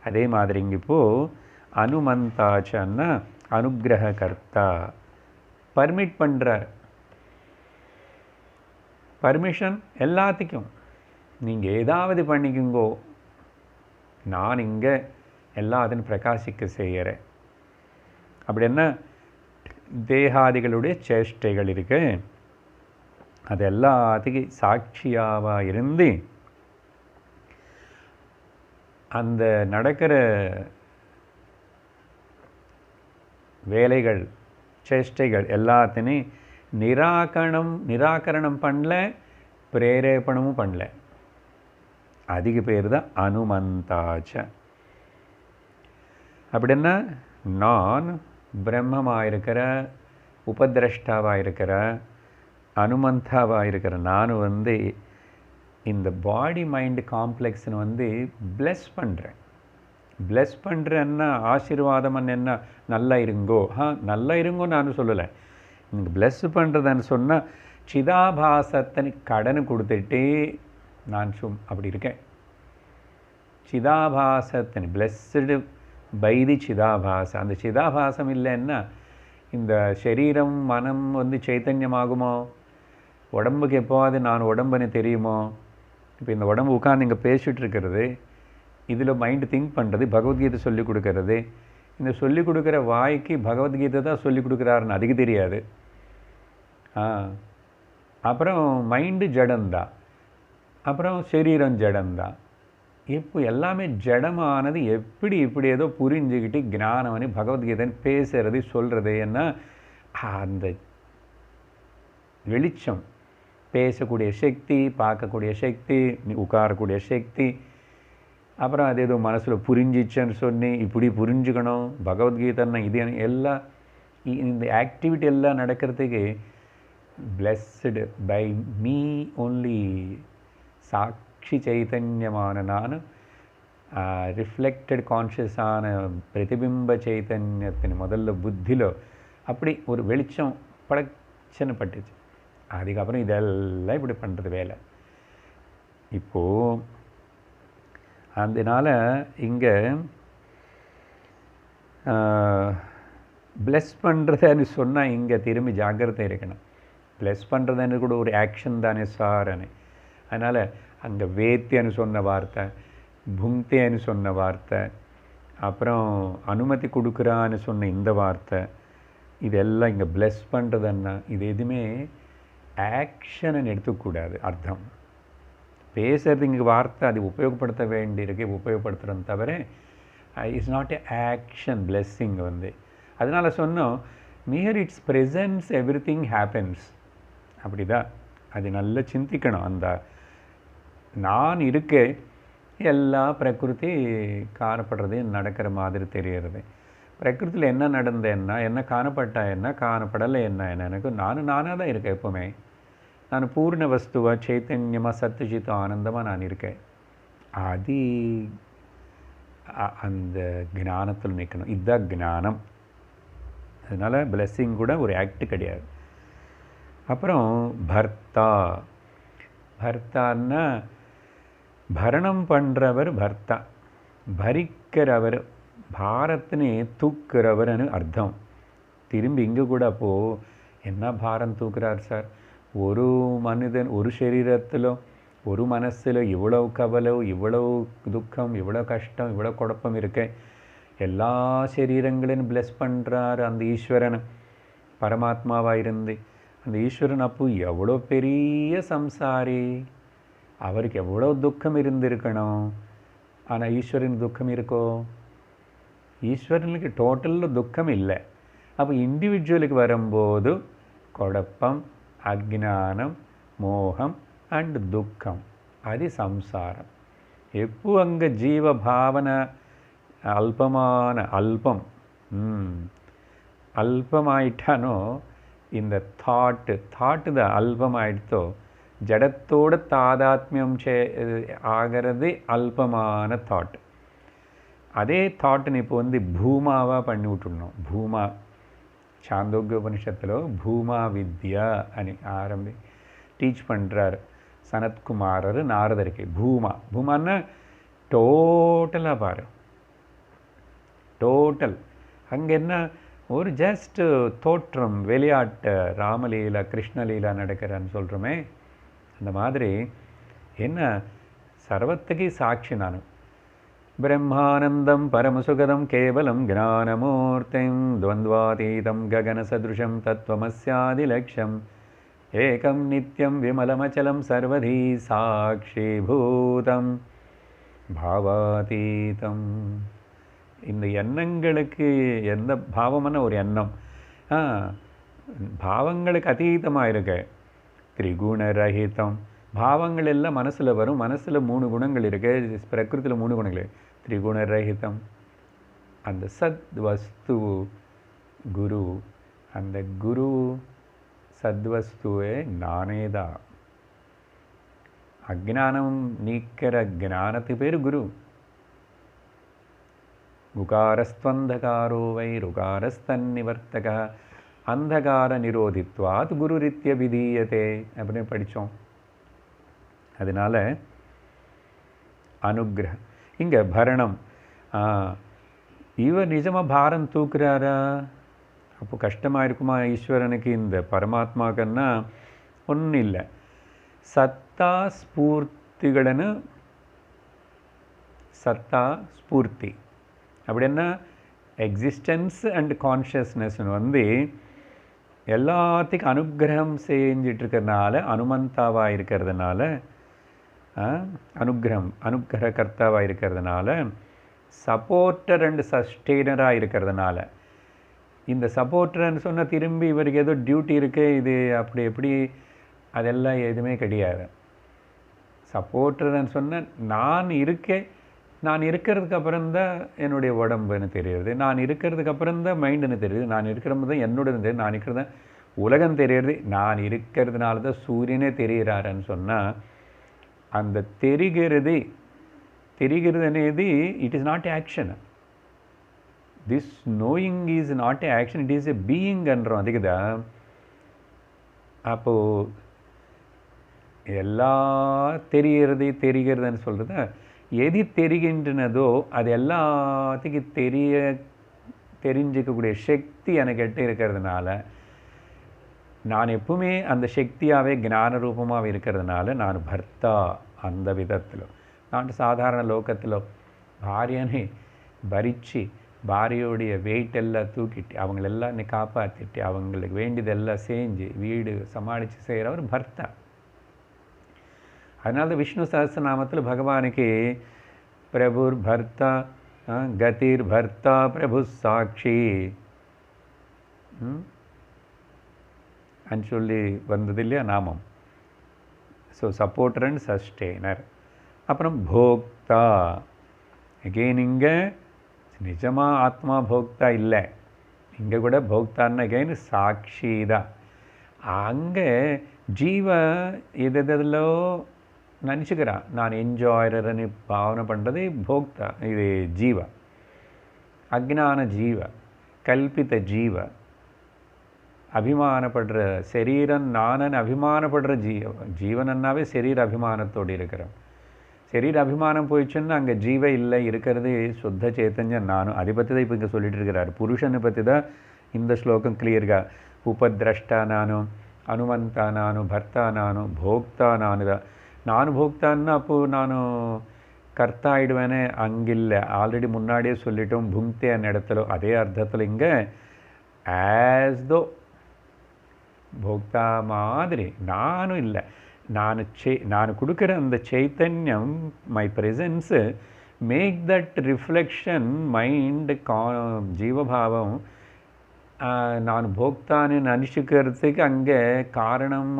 அதே மாதிரி இங்கே இப்போது அனுமந்தாச்சன்னா அனுகிரக கர்த்தா பர்மிட் பண்ணுறார். பர்மிஷன் எல்லாத்துக்கும் நீங்கள் ஏதாவது பண்ணிக்குங்கோ, நான் இங்கே எல்லாத்தையும் பிரகாசிக்க செய்கிறேன். அப்படி என்ன தேகாதிகளுடைய சேஷ்டைகள் இருக்கு, அது எல்லாத்துக்கும் சாட்சியாவா இருந்து அந்த நடக்கிற வேலைகள் சேஷ்டைகள் எல்லாத்தையும் நிராகரணம் பண்ணல, பிரேரேபணமும் பண்ணல. அதிக பேர் தான் அனுமந்தாச்ச. அப்படின்னா நான் பிரம்மமாக இருக்கிற, உபதிரஷ்டாவாக இருக்கிற, அனுமந்தாவாக இருக்கிற நான் வந்து இந்த பாடி மைண்டு காம்ப்ளெக்ஸ்னு வந்து பிளெஸ் பண்ணுறேன். பிளெஸ் பண்ணுறேன்னா ஆசீர்வாதம்னு என்ன, நல்லா இருங்கோ, நல்லா இருங்கோ நான் சொல்லலை. நீங்கள் பிளெஸ் பண்ணுறதுன்னு சொன்னால் சிதாபாசத்தை கடன் கொடுத்துட்டு நான் அப்படி இருக்கேன். சிதாபாசத்தின் பிளெஸ்டு பை தி சிதாபாசம். அந்த சிதாபாசம் இல்லைன்னா இந்த சரீரம் மனம் வந்து சைத்தன்யமாகுமோ? உடம்புக்கு எப்போவாது நான் உடம்புன்னு தெரியுமோ? இப்போ இந்த உடம்பு உட்காந்து இங்கே பேசிகிட்டு இருக்கிறது, இதில் மைண்டு திங்க் பண்ணுறது, பகவத்கீதை சொல்லிக் கொடுக்கறது. இந்த சொல்லிக் கொடுக்குற வாய்க்கு பகவத்கீதை தான் சொல்லிக் கொடுக்குறாருன்னு அதுக்கு தெரியாது. அப்புறம் மைண்டு ஜடந்தான், அப்புறம் சரீரம் ஜடந்தான். இப்போ எல்லாமே ஜடமானது எப்படி இப்படி ஏதோ புரிஞ்சுக்கிட்டு ஞானம்னு பகவத்கீதைன்னு பேசுறது சொல்கிறது. ஏன்னா அந்த வெளிச்சம், பேசக்கூடிய சக்தி, பார்க்கக்கூடிய சக்தி, உட்காரக்கூடிய சக்தி, அப்புறம் அது ஏதோ மனசில் புரிஞ்சிச்சேன்னு சொல்லி இப்படி புரிஞ்சுக்கணும் பகவத்கீதைன்னா இது எல்லாம் இந்த ஆக்டிவிட்டி எல்லாம் நடக்கிறதுக்கு பிளெஸ்டு பை மீ ஒன்லி சாட்சி சைத்தன்யமான நான் రిఫ్లెక్టెడ్ కాన్షియస్ ఆన ప్రతిబింబ చైతన్యത്തിന് முதல்ல புத்திలో அப்படி ஒரு வெளிச்சம் படச்சன்னு பட்டுச்சு. அதுக்கப்புறம் இதெல்லாம் இப்படி பண்ணுறது வேலை. இப்போது அதனால் இங்கே ப்ளெஸ் பண்ணுறதுன்னு சொன்னால் இங்கே திரும்பி ஜாக்கிரதை இருக்கணும். ப்ளெஸ் பண்ணுறதுன்னு கூட ஒரு ஆக்ஷன் தானே சார்னு. அதனால் அங்கே வேத்தியன்னு சொன்ன வார்த்தை, புங்க்தேன்னு சொன்ன வார்த்தை, அப்புறம் அனுமதி கொடுக்குறான்னு சொன்ன இந்த வார்த்தை, இதெல்லாம் இங்கே ப்ளெஸ் பண்ணுறதுன்னா இது எதுவுமே ஆக்ஷனை எடுத்துக்கூடாது. அர்த்தம் பேசுறது இங்கே வார்த்தை அது உபயோகப்படுத்த வேண்டியிருக்கு, உபயோகப்படுத்துகிறோம் தவிர it's not a action blessing வந்து. அதனால் சொன்னோம் near it's presence every thing happens. அப்படி தான் அது நல்லா சிந்திக்கணும். அந்த நான் இருக்க எல்லா பிரகிருதி காணப்படுறது நடக்கிற மாதிரி தெரிகிறது. பிரகிருதியில் என்ன நடந்த என்ன காணப்பட்டா என்ன காணப்படலை என்ன எனக்கு நானாக தான் இருக்கேன். எப்போவுமே நான் பூர்ண வஸ்துவாக சைத்தன்யமாக சத்துஜித்த ஆனந்தமாக நான் இருக்கேன். அது அந்த ஞானத்தில் நிற்கணும். இதுதான் ஞானம். அதனால் பிளெஸ்ஸிங் கூட ஒரு ஆக்ட் கிடையாது. அப்புறம் பர்த்தா, பர்த்தான்னா பரணம் பண்ணுறவர் பர்த்தா, பரிக்கிறவர், பாரத்தினே தூக்குறவர்னு அர்த்தம். திரும்பி இங்கே கூட அப்போது என்ன பாரம் தூக்குறார் சார்? ஒரு மனிதன் ஒரு சரீரத்திலோ ஒரு மனசில் இவ்வளோ கவலை, இவ்வளோ துக்கம், இவ்வளோ கஷ்டம், இவ்வளோ குழப்பம் இருக்கு. எல்லா சரீரங்களையும் பிளெஸ் பண்ணுறார் அந்த ஈஸ்வரன் பரமாத்மாவாக இருந்து. அந்த ஈஸ்வரன் அப்போ எவ்வளோ பெரிய சம்சாரி, அவருக்கு எவ்வளோ துக்கம் இருந்திருக்கணும். ஆனால் ஈஸ்வரன் துக்கம் இருக்கோ? ஈஸ்வரனுக்கு டோட்டலில் துக்கம் இல்லை. அப்போ இண்டிவிஜுவலுக்கு வரும்போது குழப்பம், அஜ்ஞானம், மோகம் அண்ட் துக்கம், அது சம்சாரம். எப்போ அங்கே ஜீவ பாவனை அல்பமான அல்பமாயிட்டானோ, இந்த தாட்டு தான் அல்பமாயிடுத்தோ, ஜடத்தோட தாதாத்மியம் ஆகிறது அல்பமான தாட். அதே தாட்டுன்னு இப்போ வந்து பூமாவாக பண்ணி விட்டுடணும். பூமா சாந்தோக்கிய உபனிஷத்தில் பூமா வித்யா అని ஆரம்பி டீச் பண்ணுறார் சனத்குமாரர் நாரதருக்கு. பூமான்னா டோட்டலாக பாரு, டோட்டல். அங்கே என்ன ஒரு ஜஸ்ட் தோற்றம், விளையாட்டு, ராமலீலா கிருஷ்ணலீலா நடக்கிறான்னு சொல்கிறோமே, அந்த மாதிரி என்ன சர்வத்துக்கு சாட்சி நான். பிரம்மானந்தம் பரமசுகதம் கேவலம் ஞானமூர்த்திம் துவந்த்வாதீதம் ககனசதுஷம் தத்துவமஸ்யாதிலக்ஷ்யம் ஏகம் நித்யம் விமலமச்சலம் சர்வதி சாட்சிபூதம் பாவாதீதம். இந்த எண்ணங்களுக்கு எந்த பாவமான ஒரு எண்ணம் பாவங்களுக்கு அதீதமாக இருக்க. திரிகுணரகிதம், பாவங்கள் எல்லாம் மனசில் வரும். மனசில் 3 குணங்கள் இருக்கு, பிரகிருதியில் 3 குணங்கள். திரிகுணரகிதம், அந்த சத் வஸ்து குரு, அந்த குரு சத்வஸ்துவே நானே தான். அஜ்ஞானம் நீக்கிற ஞானத்துக்கு பேர் குரு. குகாரஸ்த்வந்தகாரோ வை ருகாரஸ்தன்னிவர்த்தக அந்தகார நிரோதித்வாத் குருரித்ய விதீயதே அப்படின்னு படித்தோம். அதனால் அனுகிரகம் இங்கே பரணம். இவர் நிஜமாக பாரம் தூக்குறாரா? அப்போ கஷ்டமாக இருக்குமா ஈஸ்வரனுக்கு? இந்த பரமாத்மாக்குன்னா ஒன்றும் இல்லை. சத்தா ஸ்பூர்த்திಗಳನ್ನು சத்தா ஸ்பூர்த்தி அப்படின்னா எக்ஸிஸ்டன்ஸ் அண்ட் கான்ஷியஸ்னஸ்னு வந்து எல்லாத்துக்கும் அனுகிரகம் செஞ்சிட்ருக்கிறதுனால, அனுமந்தாவாக இருக்கிறதுனால, அனுகிரகர்த்தாவாக இருக்கிறதுனால, சப்போர்ட்டர் அண்ட் சஸ்டெய்னராக இருக்கிறதுனால. இந்த சப்போர்ட்டர்ன்னு சொன்னால் திரும்பி இவருக்கு ஏதோ டியூட்டி இருக்குது, இது அப்படி எப்படி, அதெல்லாம் எதுவுமே கிடையாது. சப்போர்ட்டர்ன்னு சொன்னால் நான் இருக்கேன், நான் இருக்கிறதுக்கு அப்புறம்தான் என்னுடைய உடம்புன்னு தெரியுது, நான் இருக்கிறதுக்கு அப்புறம்தான் மைண்டுன்னு தெரியுது, நான் இருக்கிறது தான் என்னோட தெரியுது, நான் இருக்கிறது தான் உலகம் தெரியுது, நான் இருக்கிறதுனால தான் சூரியனே தெரிகிறாருன்னு சொன்னால் அந்த தெரிகிறது தெரிகிறது అనేది it is not action. This knowing is not a action, it is a பீயிங்ன்றோம். அதுக்குதா அப்போது எல்லாம் தெரிகிறதுன்னு சொல்கிறத, எது தெரிகின்றனதோ அது எல்லாத்துக்கும் தெரிஞ்சிக்கக்கூடிய சக்தி எனக்கிட்ட இருக்கிறதுனால, நான் எப்பவுமே அந்த சக்தியாகவே ஞான ரூபமாக இருக்கிறதுனால நான் பர்த்தா. அந்த விதத்தில் நான் சாதாரண லோகத்தில் பாரியனை பறித்து பாரியோடைய வெயிட் எல்லாம் தூக்கிட்டு அவங்களெல்லாம் காப்பாற்றிட்டு அவங்களுக்கு வேண்டியதெல்லாம் செஞ்சு வீடு சமாளித்து செய்கிறவர் பர்த்தா. அதனால விஷ்ணு சஹஸ்ரநாமத்தில் பகவானுக்கு பிரபுர் பர்த்தா, கதிர் பர்த்தா, பிரபு சாட்சி అని சொல்லி வந்தது இல்லையா நாமம். So supporter and sustainer. அப்புறம் போக்தா. அகெயின் இங்கே நிஜமாக ஆத்மா போக்தா இல்லை, இங்கே கூட போக்தான்னு அகெயின் சாட்சி தான். அங்கே ஜீவ எதிலோ நினச்சிக்கிறான் நான் என்ஜாயரன்னு பாவனை பண்ணுறது போக்தா. இது ஜீவ, அஜ்ஞான ஜீவ, கல்பித்த ஜீவ, அபிமானப்படுற சரீரம் நானன்னு அபிமானப்படுற ஜீவனன்னாவே சரீர அபிமானத்தோடு இருக்கிறோம். சரீர அபிமானம் போயிடுச்சுன்னா அங்கே ஜீவ இல்லை, இருக்கிறது சுத்த சேத்தன்யம் நானும். அதை பற்றி தான் இப்போ இங்கே சொல்லிட்டு இருக்கிறார். புருஷனை பற்றி தான் இந்த ஸ்லோகம் கிளியர்கா. உபதிரஷ்டா நானும், அனுமந்தா நானும், பர்த்தா நானும், போக்தா நானு தான். நான் போக்தான்னா அப்போது நான் கர்த்தா ஆகிடுவேனே, அங்கில்லை. ஆல்ரெடி முன்னாடியே சொல்லிட்டோம் புங்க்தே அந்த இடத்துல. அதே அர்த்தத்தில் இங்கே ஆஸ் தோ போக்தா மாதிரி நானும் இல்லை. நான் கொடுக்குற அந்த சைத்தன்யம், my presence make that reflection mind ஜீவபாவம் நான் போக்தான்னு நினச்சிக்கிறதுக்கு அங்கே காரணம்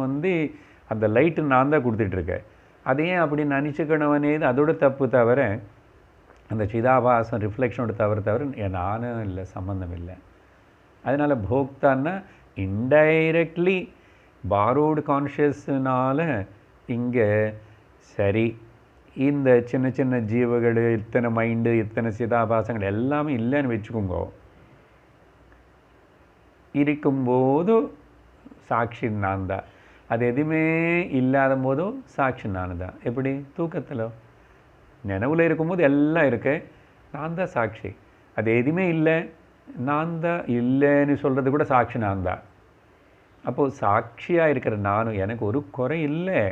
அந்த லைட்டு நான் தான் கொடுத்துட்ருக்கேன். அதையே அப்படி நினச்சிக்கணுவனே அதோட தப்பு. தவிர அந்த சிதாபாசம் ரிஃப்ளெக்ஷனோட தவிர நானும் இல்லை, சம்மந்தம் இல்லை. அதனால் போக்தான்னா இன்டைரக்ட்லி பாரோடு கான்ஷியஸ்னால இங்கே சரி இந்த சின்ன சின்ன ஜீவகள், இத்தனை மைண்டு, இத்தனை சிதாபாசங்கள் எல்லாமே இல்லைன்னு வச்சுக்கோங்க. இருக்கும்போது சாட்சி நான் தான். அது எதுவுமே இல்லாத போதும் சாட்சி நான் தான். எப்படி தூக்கத்தில் நினைவில் இருக்கும்போது எல்லாம் இருக்கு, நான் தான் சாட்சி. அது எதுவுமே இல்லை, நான் தான் இல்லைன்னு சொல்கிறது கூட சாட்சி நான் தான். அப்போது சாட்சியாக இருக்கிற நானும் எனக்கு ஒரு குறை இல்லை.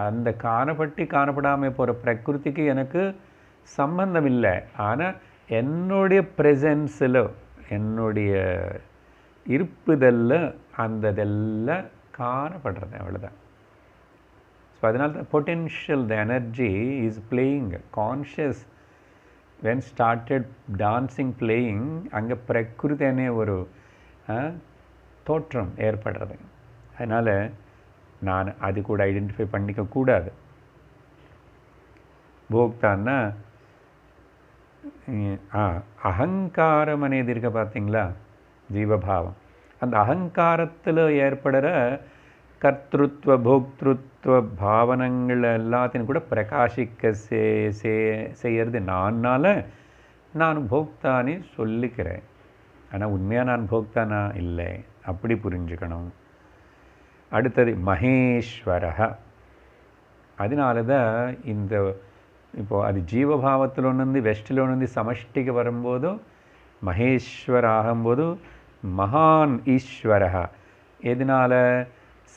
அந்த காணப்படாமல் போகிற பிரகிருதிக்கு எனக்கு சம்பந்தம் இல்லை. ஆனால் என்னுடைய ப்ரெசன்ஸில், என்னுடைய இருப்புதல்ல அந்ததெல்லாம் காணப்படுறது, அவ்வளோதான். ஸோ அதனால தான் potential, the energy is playing conscious when started dancing playing. அங்கே பிரகிருதினே ஒரு தோற்றம் ஏற்படுறது. அதனால் நான் அது கூட ஐடென்டிஃபை பண்ணிக்கக்கூடாது. போக்தான்னா அகங்காரம் అనేది இருக்க பார்த்தீங்களா, ஜீவபாவம். அந்த அகங்காரத்தில் ஏற்படுற கர்த்திருத்வ போக்திருத்வ பாவனங்கள் எல்லாத்தையும் கூட பிரகாசிக்க செய்கிறது நானால் நான் போக்தானே சொல்லிக்கிறேன். ஆனால் உண்மையாக நான் போக்தானா இல்லை, அப்படி புரிஞ்சுக்கணும். அடுத்தது மகேஸ்வரக. அதனால தான் இந்த இப்போது அது ஜீவபாவத்தில் ஒன்று வெஸ்டில் ஒன்று சமஷ்டிக்கு வரும்போது மகேஸ்வர ஆகும்போது மகான் ஈஸ்வரக. எதனால்?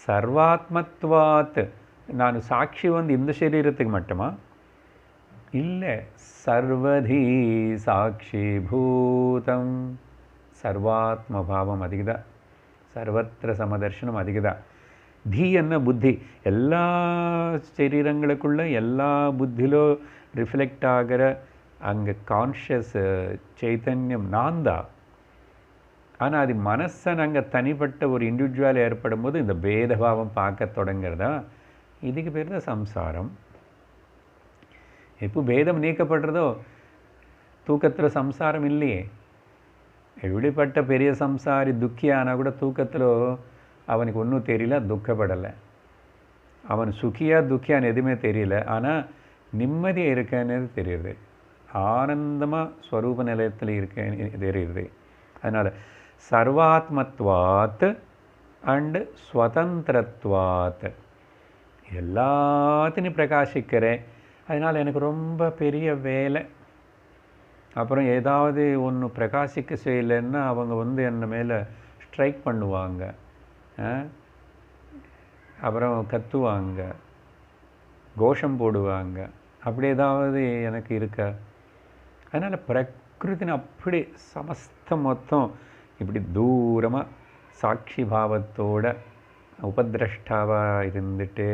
சர்வாத்மத்வாத். நான் சாட்சி இந்த சரீரத்துக்கு மட்டுமா இல்லை, சர்வதி சாட்சி பூதம். சர்வாத்ம பாவம் அதிகதா, சர்வத்திர சமதர்ஷனம் அதிகதா. தி என்ன புத்தி, எல்லா சரீரங்களுக்குள்ள எல்லா புத்தியிலோ ரிஃப்ளெக்ட் ஆகிற அங்கே கான்ஷியஸ் சைத்தன்யம் நான் தான். ஆனால் அது மனசை நாங்கள் தனிப்பட்ட ஒரு இண்டிவிஜுவல் ஏற்படும் போது இந்த பேதபாவம் பார்க்க தொடங்கிறதா, இதுக்கு பேர் தான் சம்சாரம். எப்போ பேதம் நீக்கப்படுறதோ தூக்கத்தில் சம்சாரம் இல்லையே. எப்படிப்பட்ட பெரிய சம்சாரி துக்கியானால் கூட தூக்கத்தில் அவனுக்கு ஒன்றும் தெரியல, துக்கப்படலை. அவன் சுக்கியா துக்கியான்னு எதுவுமே தெரியல. ஆனால் நிம்மதியாக இருக்கேன்னு தெரியுது, ஆனந்தமாக ஸ்வரூப நிலையத்தில் இருக்கேன்னு தெரியுது. அதனால் சர்வாத்மத்வாத் அண்டு ஸ்வதந்திரத்வாத் எல்லாத்தையும் பிரகாசிக்கிறேன். அதனால் எனக்கு ரொம்ப பெரிய வேலை. அப்புறம் ஏதாவது ஒன்று பிரகாசிக்க செய்யலைன்னா அவங்க என்னை மேலே ஸ்ட்ரைக் பண்ணுவாங்க, அப்புறம் கத்துவாங்க, கோஷம் போடுவாங்க. அப்படி ஏதாவது எனக்கு இருக்க. அதனால் பிரகிருதின்னு அப்படி சமஸ்த மொத்தம் இப்படி தூரமாக சாட்சி பாவத்தோட உபதிரஷ்டாவாக இருந்துட்டே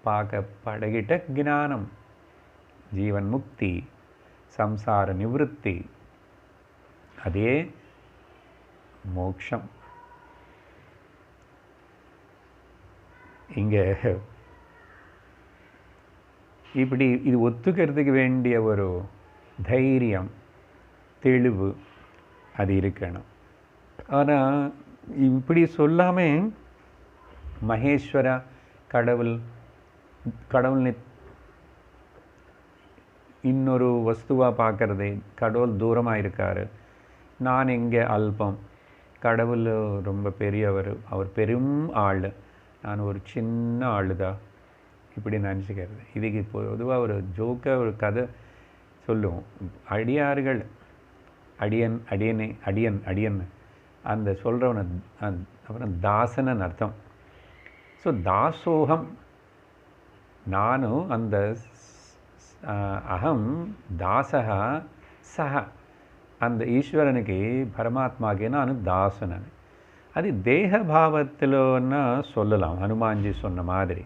பார்க்க பழகிட்ட ஞானம், ஜீவன் முக்தி, சம்சார நிவೃತ್ತಿ, அதே மோட்சம். இங்கே இப்படி இது ஒத்துக்கிறதுக்கு வேண்டிய ஒரு தைரியம், தெளிவு அது இருக்கணும். ஆனால் இப்படி சொல்லாமல் மகேஸ்வரா கடவுள் இன்னொரு வஸ்துவாக பார்க்கறது, கடவுள் தூரமாக இருக்கார், நான் இங்கே அல்பம், கடவுள் ரொம்ப பெரியவர், அவர் பெரும் ஆள், நான் ஒரு சின்ன ஆள் தான், இப்படி நினச்சிக்கிறது. இதுக்கு பொதுவாக ஒரு ஜோக்காக ஒரு கதை சொல்லுவோம். அடியார்கள் அடியன் அடியனே அடியன் அடியன் அந்த சொல்கிறவனை அப்புறம் தாசனன்னு அர்த்தம். ஸோ தாசோகம், நானும் அந்த அகம் தாசகா சஹ, அந்த ஈஸ்வரனுக்கு பரமாத்மாவுக்கு நான் தாசனன். அது தேகபாவத்தில்னா சொல்லலாம், ஹனுமான்ஜி சொன்ன மாதிரி.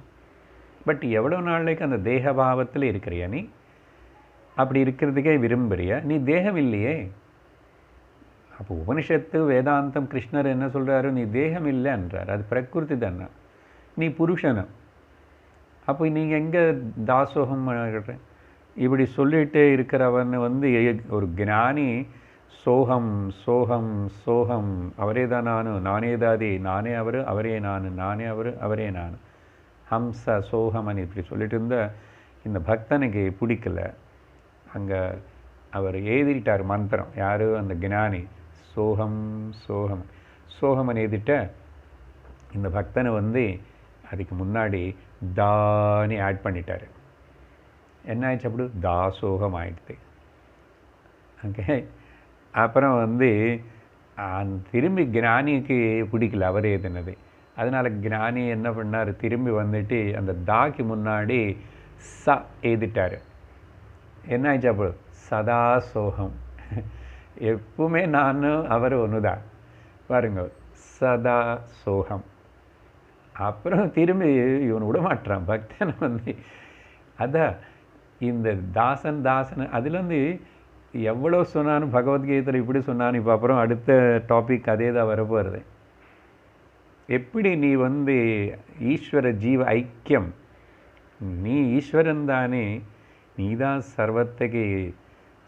பட் எவ்வளோ நாளைக்கு அந்த தேகபாவத்தில் இருக்கிறியா நீ? அப்படி இருக்கிறதுக்கே விரும்புறியா? நீ தேகம் இல்லையே. அப்போ உபனிஷத்து வேதாந்தம் கிருஷ்ணர் என்ன சொல்கிறாரு? நீ தேகம் இல்லைன்றார், அது பிரகிருதி தானே, நீ புருஷனும். அப்போ நீங்கள் எங்கே தாசோகம் பண்ணுற? இப்படி சொல்லிகிட்டே இருக்கிறவன் ஒரு ஞானி சோகம் சோகம் சோகம், அவரே தான் நானே தாதி, நானே அவர் அவரே நான், நானே அவர் அவரே நான், ஹம்ச சோகமன் இப்படி சொல்லிட்டு இருந்தால் இந்த பக்தனுக்கு பிடிக்கல. அங்கே அவர் எழுதிட்டார் மந்திரம். யார்? அந்த ஞானி. சோகம் சோகம் சோகமன் எழுதிட்ட இந்த பக்தனை அதுக்கு முன்னாடி தானி ஆட் பண்ணிட்டார். என்ன ஆயிடுச்சு? அப்படி தாசோகம் ஆயிடுது. ஓகே. அப்புறம் திரும்பி ஞானிக்கு பிடிக்கல அவர் எழுதினது. அதனால் ஞானி என்ன பண்ணார்? திரும்பி வந்துட்டு அந்த தாக்கு முன்னாடி ச எழுதிட்டார். என்ன ஆயிடுச்சு? அப்போ சதா சோகம், எப்பவுமே நானும் அவர் ஒன்று தான் பாருங்க, சதா சோகம். அப்புறம் திரும்பி இவன் விடமாட்டான் பக்தனை. அதான் இந்த தாசன் அதில் எவ்வளோ சொன்னாலும் பகவத்கீதையில் இப்படி சொன்னான்னு. இப்போ அப்புறம் அடுத்த டாபிக் அதே தான் வரப்போகிறது. எப்படி நீ ஈஸ்வர ஜீவ ஐக்கியம், நீ ஈஸ்வரன் தானே, நீ தான் சர்வத்துக்கு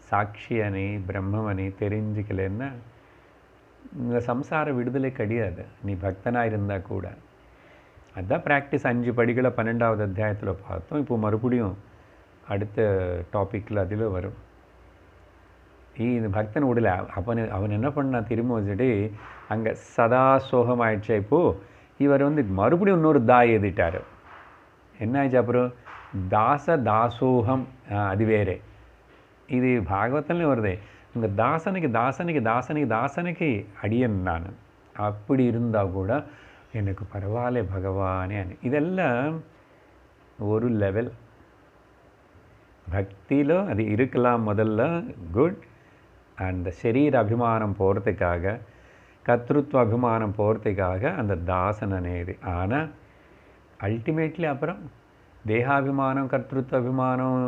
சாட்சியனே பிரம்மமனே தெரிஞ்சுக்கலன்னா இந்த சம்சார விடுதலை கிடையாது, நீ பக்தனாக இருந்தால் கூட. அதுதான் ப்ராக்டிஸ். 5 படிகளை 12வது அத்தியாயத்தில் பார்த்தோம். இப்போ மறுபடியும் அடுத்த டாப்பிக்கில் அதில் வரும். இந்த பக்தன் விடல, அவன் என்ன பண்ணான்? திரும்ப வச்சுட்டு அங்கே சதா சோகம் ஆயிடுச்சு. இப்போது இவர் மறுபடியும் இன்னொரு எழுதிட்டார். என்ன ஆயிடுச்சு? அப்புறம் தாசோகம், அது வேறு. இது பாகவத்திலே வருது. இந்த தாசனுக்கு அடியன் நான். அப்படி இருந்தால் கூட எனக்கு பரவாயில்ல பகவானே. இதெல்லாம் ஒரு லெவல் பக்தியில் அது இருக்கலாம். முதல்ல குட். அந்த சரீர அபிமானம் போகிறதுக்காக, கர்த்திருவ அபிமானம் போகிறதுக்காக அந்த தாசன் అనేది. ஆனால் அல்டிமேட்லி அப்புறம் தேகாபிமானம், கர்த்திருவ அபிமானம்,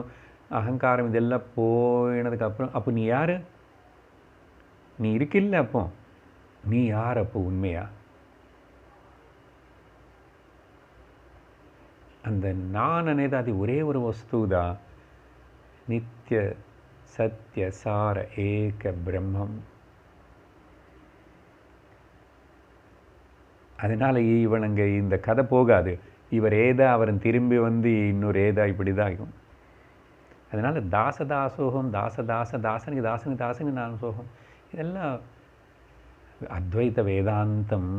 அகங்காரம் இதெல்லாம் போயினதுக்கப்புறம் அப்போ நீ யார்? நீ இருக்கில்ல, அப்போ நீ யார்? அப்போ உண்மையா அந்த நான் అనేది అది ஒரே ஒரு வஸ்து தான். நித்திய சத்திய சார ஏக பிரம்மம். அதனால் இவனுங்க இந்த கதை போகாது. இவர் ஏதா அவன் திரும்பி இன்னொரு ஏதா இப்படி தான் ஆகும். அதனால் தாசதாசோகம் தாசனுக்கு நான் சோகம். இதெல்லாம் அத்வைத வேதாந்தம்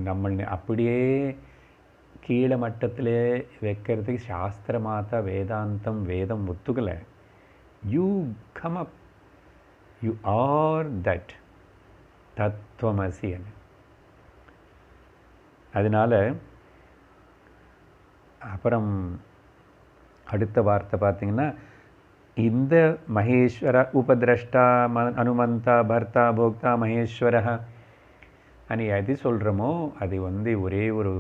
நம்மளை அப்படியே கீழே மட்டத்திலே வைக்கிறதுக்கு சாஸ்திர மாதா வேதாந்தம் வேதம் ஒத்துக்கலை. You come up, you are that தத்துவமசி. அதனால் அப்புறம் அடுத்த வார்த்தை பார்த்தீங்கன்னா, இந்த மகேஸ்வர உபதிரஷ்டா அனுமந்தா பர்த்தா போக்தா மகேஸ்வர అని எது சொல்கிறோமோ அது ஒரே ஒரு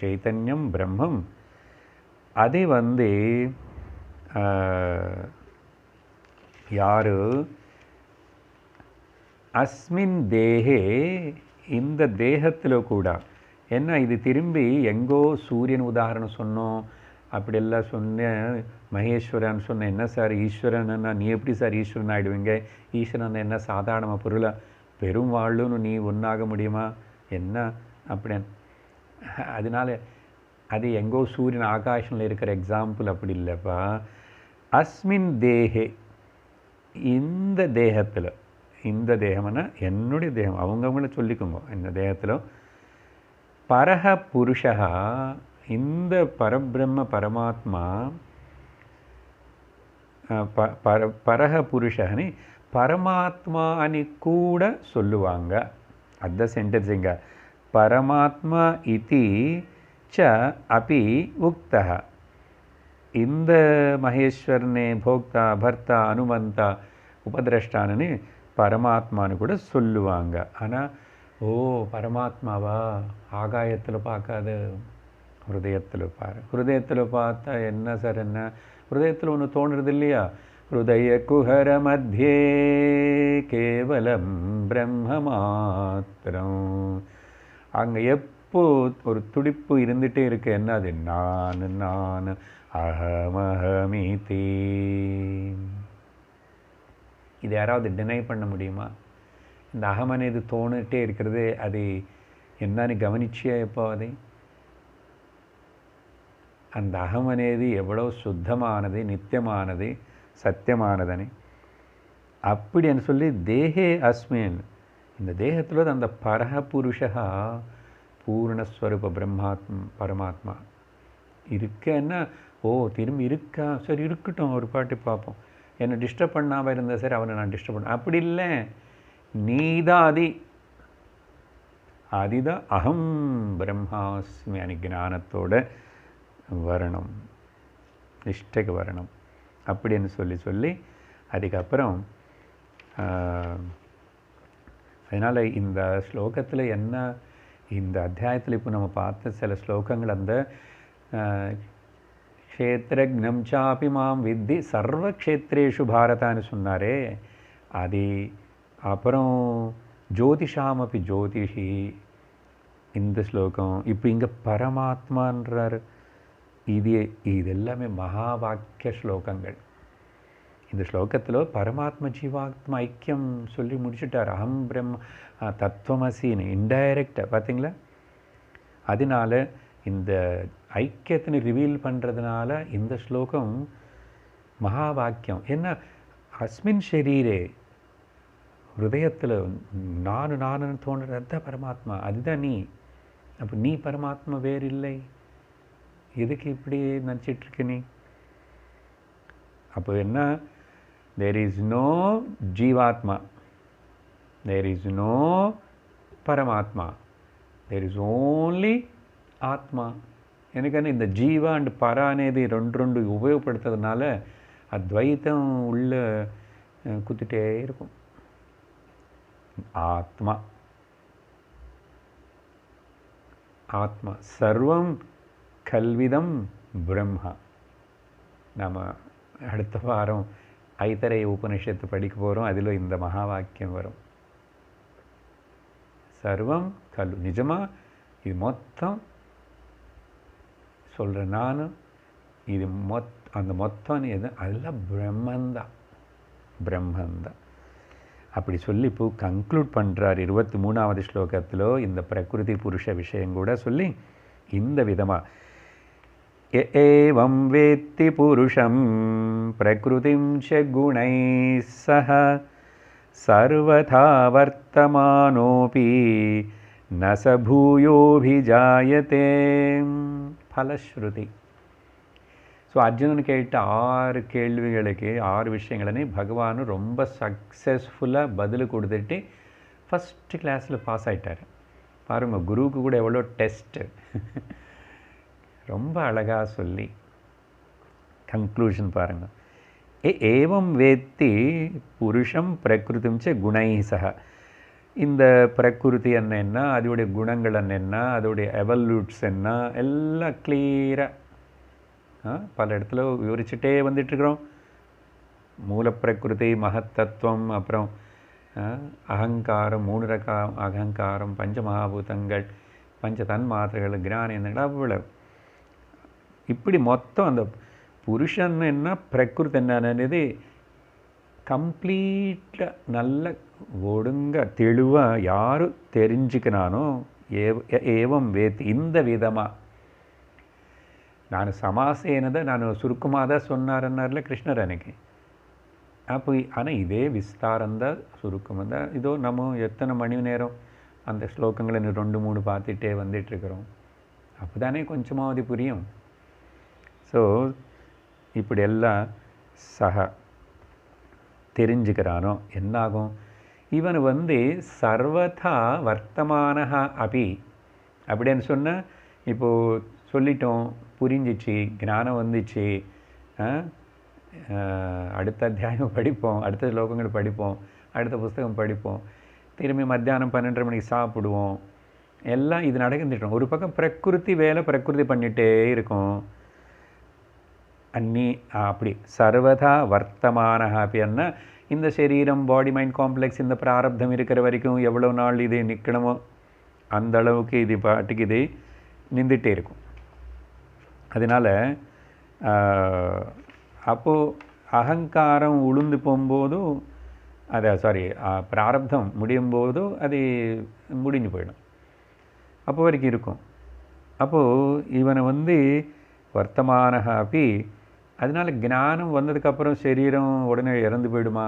சைத்தன்யம் பிரம்மம். அது யார் அஸ்மின் தேகே, இந்த தேகத்தில் கூட என்ன இது திரும்பி எங்கோ சூரியன் உதாரணம் சொன்னோம், அப்படியெல்லாம் சொன்னேன். மகேஸ்வரன் சொன்னேன். என்ன சார் ஈஸ்வரன்னா நீ எப்படி சார் ஈஸ்வரன் ஆகிடுவீங்க? ஈஸ்வரன் என்ன சாதாரண பொருளா? பெரும் வாழ்னு நீ ஒன்றாக முடியுமா என்ன அப்படின்னு. அதனால அது எங்கோ சூரியன் ஆகாஷனில் இருக்கிற எக்ஸாம்பிள் அப்படி இல்லைப்பா. அஸ்மின் தேகே, இந்த தேகத்தில், இந்த தேகம்னா என்னுடைய தேகம், அவங்கவுங்கள சொல்லிக்கோங்க. இந்த தேகத்தில் பரஹ புருஷா, இந்த பரபிரம்ம பரமாத்மா பரஹ புருஷனி பரமாத்மா అని கூட சொல்லுவாங்க. அத சென்டென்ஸ் இங்க பரமாத்மா இதி ச அபி உக்தஹ. இந்த மகேஸ்வரனே போக்தா பர்த்தா அனுமந்தா உபதிரஷ்டானு பரமாத்மானு கூட சொல்லுவாங்க. ஆனால் ஓ பரமாத்மாவா ஆகாயத்தில் பார்க்காத, ஹிருதயத்தில் பாரு. ஹிருதயத்தில் பார்த்தா என்ன சார், என்ன ஹிருதயத்தில் ஒன்று தோன்றுறது இல்லையா? ஹிருதய குஹர மத்தியே கேவலம் பிரம்ம மாத்திரம். அங்கே எப்போ ஒரு துடிப்பு இருந்துகிட்டே இருக்கு. என்ன அது? நான் அகமஹமிதி. இது யாராவது டினை பண்ண முடியுமா? இந்த அகம் இது தோணிட்டே இருக்கிறது, அது என்னன்னு கவனிச்சியா? எப்போ அதை அந்த அகம் అనేది எவ்வளோ சுத்தமானது, நித்தியமானது, சத்தியமானதுன்னு அப்படின்னு சொல்லி தேகே அஸ்மின், இந்த தேகத்தில் அந்த பரபுருஷா பூர்ணஸ்வரூப பரமாத்மா இருக்கன்னா, ஓ திரும்பி இருக்கா, சரி இருக்கட்டும், ஒரு பாட்டு பார்ப்போம். என்னை டிஸ்டர்ப் பண்ணாமல் இருந்தால் சரி, அவனை நான் டிஸ்டர்ப் பண்ண அப்படி இல்லை. நீதான் அதிதான் அகம் பிரம்மாஸ்மி அனி ஞானத்தோட வரணும், நிஷ்டைக்கு வரணும் அப்படின்னு சொல்லி அதுக்கப்புறம் அதனால் இந்த ஸ்லோகத்தில் என்ன, இந்த அத்தியாயத்தில் இப்போ நம்ம பார்த்த சில ஸ்லோகங்கள், அந்த க்ஷேத்ரஜ்ஞம் சாபி மாம் வித்தி சர்வ க்ஷேத்ரேஷு பாரதான்னு சொன்னாரே அது. அப்புறம் ஜோதிஷாமப்பி ஜோதிஷி இந்த ஸ்லோகம். இப்போ இங்கே பரமாத்மான்றார். இது எல்லாமே மகா வாக்கிய ஸ்லோகங்கள். இந்த ஸ்லோகத்தில் பரமாத்மா ஜீவாத்மா ஐக்கியம் சொல்லி முடிச்சுட்டார். அகம் பிரம்ம தத்துவமசின்னு இன்டைரக்டாக பார்த்தீங்களா? அதனால இந்த ஐக்கியத்தினை ரிவீல் பண்ணுறதுனால இந்த ஸ்லோகம் மகா வாக்கியம். என்ன அஸ்மின் ஷரீரே, ஹிருதயத்தில் நானு தோன்றுறது அதுதான் பரமாத்மா, அதுதான் நீ. அப்போ நீ பரமாத்மா வேறு இல்லை, எதுக்கு இப்படி நினச்சிட்ருக்க நீ? அப்போ என்ன, தேர் இஸ் நோ ஜீவாத்மா, தேர் இஸ் நோ பரமாத்மா, தேர் இஸ் ஓன்லி ஆத்மா. எனக்கான இந்த ஜீவா அண்ட் பரா అనేది రెండు உபயோகப்படுத்துறதுனால அத்வைத்தம் உள்ள குத்திட்டே இருக்கும். ஆத்மா ஆத்மா சர்வம் கல்விதம் பிரம்மா. நாம் அடுத்த வாரம் ஐத்தரைய உபனிஷத்து படிக்க போகிறோம். அதில் இந்த மகா வாக்கியம் வரும். சர்வம் கல், நிஜமாக இது மொத்தம் சொல்கிறேன் நான், இது அந்த மொத்தம் எது, அதெல்லாம் பிரம்மந்தான். அப்படி சொல்லி இப்போ கன்க்ளூட் பண்ணுறார் 23வது ஸ்லோகத்தில். இந்த பிரகிருதி புருஷ விஷயம் கூட சொல்லி இந்த விதமாக ய ஏவம் வேத்தி புருஷம் பிரகிருதிம் ச குணைः சஹ சர்வதா வர்த்தமானோபி ந ச பூயோபிஜாயதே. ஃபலஸ்ருதி. ஸோ அர்ஜுனன் கேட்ட 6 கேள்விகளுக்கு 6 விஷயங்களே பகவான் ரொம்ப சக்ஸஸ்ஃபுல்லாக பதில் கொடுத்துட்டு ஃபஸ்ட்டு கிளாஸில் பாஸ் ஆகிட்டார். பாருங்கள், குருவுக்கு கூட எவ்வளோ டெஸ்ட்டு. ரொம்ப அழகாக சொல்லி கன்க்ளூஷன் பாருங்கள். ஏவம் வேத்தி புருஷம் பிரகிருதிம் ச குணைः சஹ. இந்த பிரகிருதி என்ன, அதோடைய குணங்கள் என்ன, அதோடைய எவல்யூட்ஸ் என்ன, எல்லாம் கிளியராக பல இடத்துல விவரிச்சுட்டே வந்துட்டுருக்குறோம். மூலப்பிரகிருதி, மகத்தத்துவம், அப்புறம் அகங்காரம், 3 ரக அகங்காரம், பஞ்சமகாபூதங்கள், பஞ்ச தன்மாத்திரைகள், கிரானேந்திரங்கள், அவ்வளவு. இப்படி மொத்தம் அந்த புருஷன் என்ன, பிரகிருதி என்னது கம்ப்ளீட்டாக நல்ல ஒடுங்க தெளிவாக யார் தெரிஞ்சுக்கிறானோ ஏவம் வேத்தி, இந்த விதமாக. நான் சமாசேனதை நான் சுருக்கமாக தான் சொன்னார்னார்ல கிருஷ்ணர் அன்னைக்கு. அப்போ ஆனால் இதே விஸ்தாரந்தான் சுருக்கமாக தான். இதோ நம்ம எத்தனை மணி நேரம் அந்த ஸ்லோகங்களை 2-3 பார்த்துட்டே வந்துட்டுருக்குறோம். அப்போ தானே கொஞ்சமாவது புரியும். ஸோ இப்படி எல்லாம் தெரிஞ்சுக்கிறானோ என்னாகும், இவன் சர்வதா வர்த்தமானஹா அபி அப்படின்னு சொன்னால், இப்போது சொல்லிட்டோம், புரிஞ்சிச்சு, ஞானம் வந்துச்சு, அடுத்த அத்தியாயம் படிப்போம், அடுத்த ஸ்லோகங்கள் படிப்போம், அடுத்த புஸ்தகம் படிப்போம், திரும்பி மத்தியானம் 12:30 மணிக்கு சாப்பிடுவோம், எல்லாம் இது நடந்துட்டோம். ஒரு பக்கம் பிரகிருதி வேலை பிரகிருதி பண்ணிகிட்டே இருக்கும். அப்படி சர்வதா வர்த்தமானஹா அப்படின்னா, இந்த சரீரம், பாடி மைண்ட் காம்ப்ளெக்ஸ், இந்த பிராரப்தம் இருக்கிற வரைக்கும் எவ்வளோ நாள் இது நிற்கணுமோ அந்த அளவுக்கு இது பாட்டுக்கு இது நின்றுட்டே இருக்கும். அதனால் அப்போது அகங்காரம் உளுந்து போகும்போதும் பிராரப்தம் முடியும் போதும் அது முடிஞ்சு போயிடும். அப்போ வரைக்கும் இருக்கும். அப்போது இவனை வர்த்தமானஹா அப்படி. அதனால் ஞானம் வந்ததுக்கப்புறம் சரீரம் உடனே இறந்து போயிடுமா?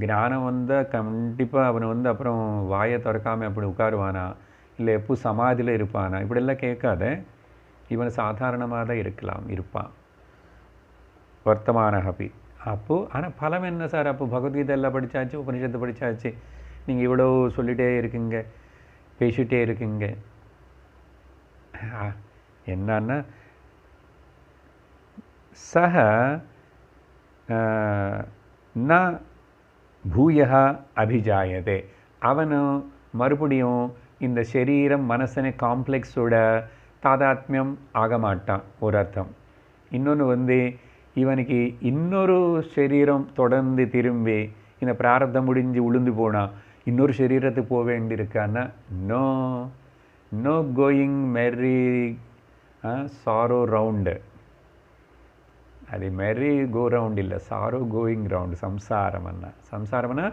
ஞானம் வந்தால் கண்டிப்பாக அவனை அப்புறம் வாயை திறக்காமல் அப்படி உட்காருவானா, இல்லை எப்போ சமாதியில் இருப்பானா? இப்படியெல்லாம் கேட்காத. இவன் சாதாரணமாக தான் இருப்பான். வர்த்தமான ஹபி. அப்போது ஆனால் பலம் என்ன சார்? அப்போ பகவத்கீதை எல்லாம் படித்தாச்சு, உபனிஷத்து படித்தாச்சு, நீங்கள் இவ்வளோ சொல்லிகிட்டே இருக்கீங்க, பேசிகிட்டே இருக்கீங்க. என்னன்னா, சஹ ந பூயா அபிஜாயதே. அவனும் மறுபடியும் இந்த சரீரம் மனசனை காம்ப்ளெக்ஸோட தாதாத்மியம் ஆக மாட்டான், ஒரு அர்த்தம். இன்னொன்று இவனுக்கு இன்னொரு சரீரம் தொடர்ந்து திரும்பி இந்த பிராரப்தம் முடிஞ்சு உளுந்து போனால் இன்னொரு சரீரத்துக்கு போக வேண்டியிருக்கான்னா, no going merry sorrow round. அது மெரி கோ ரவுண்ட் இல்லை, சாரோ கோயிங் ரவுண்டு. சம்சாரம்னா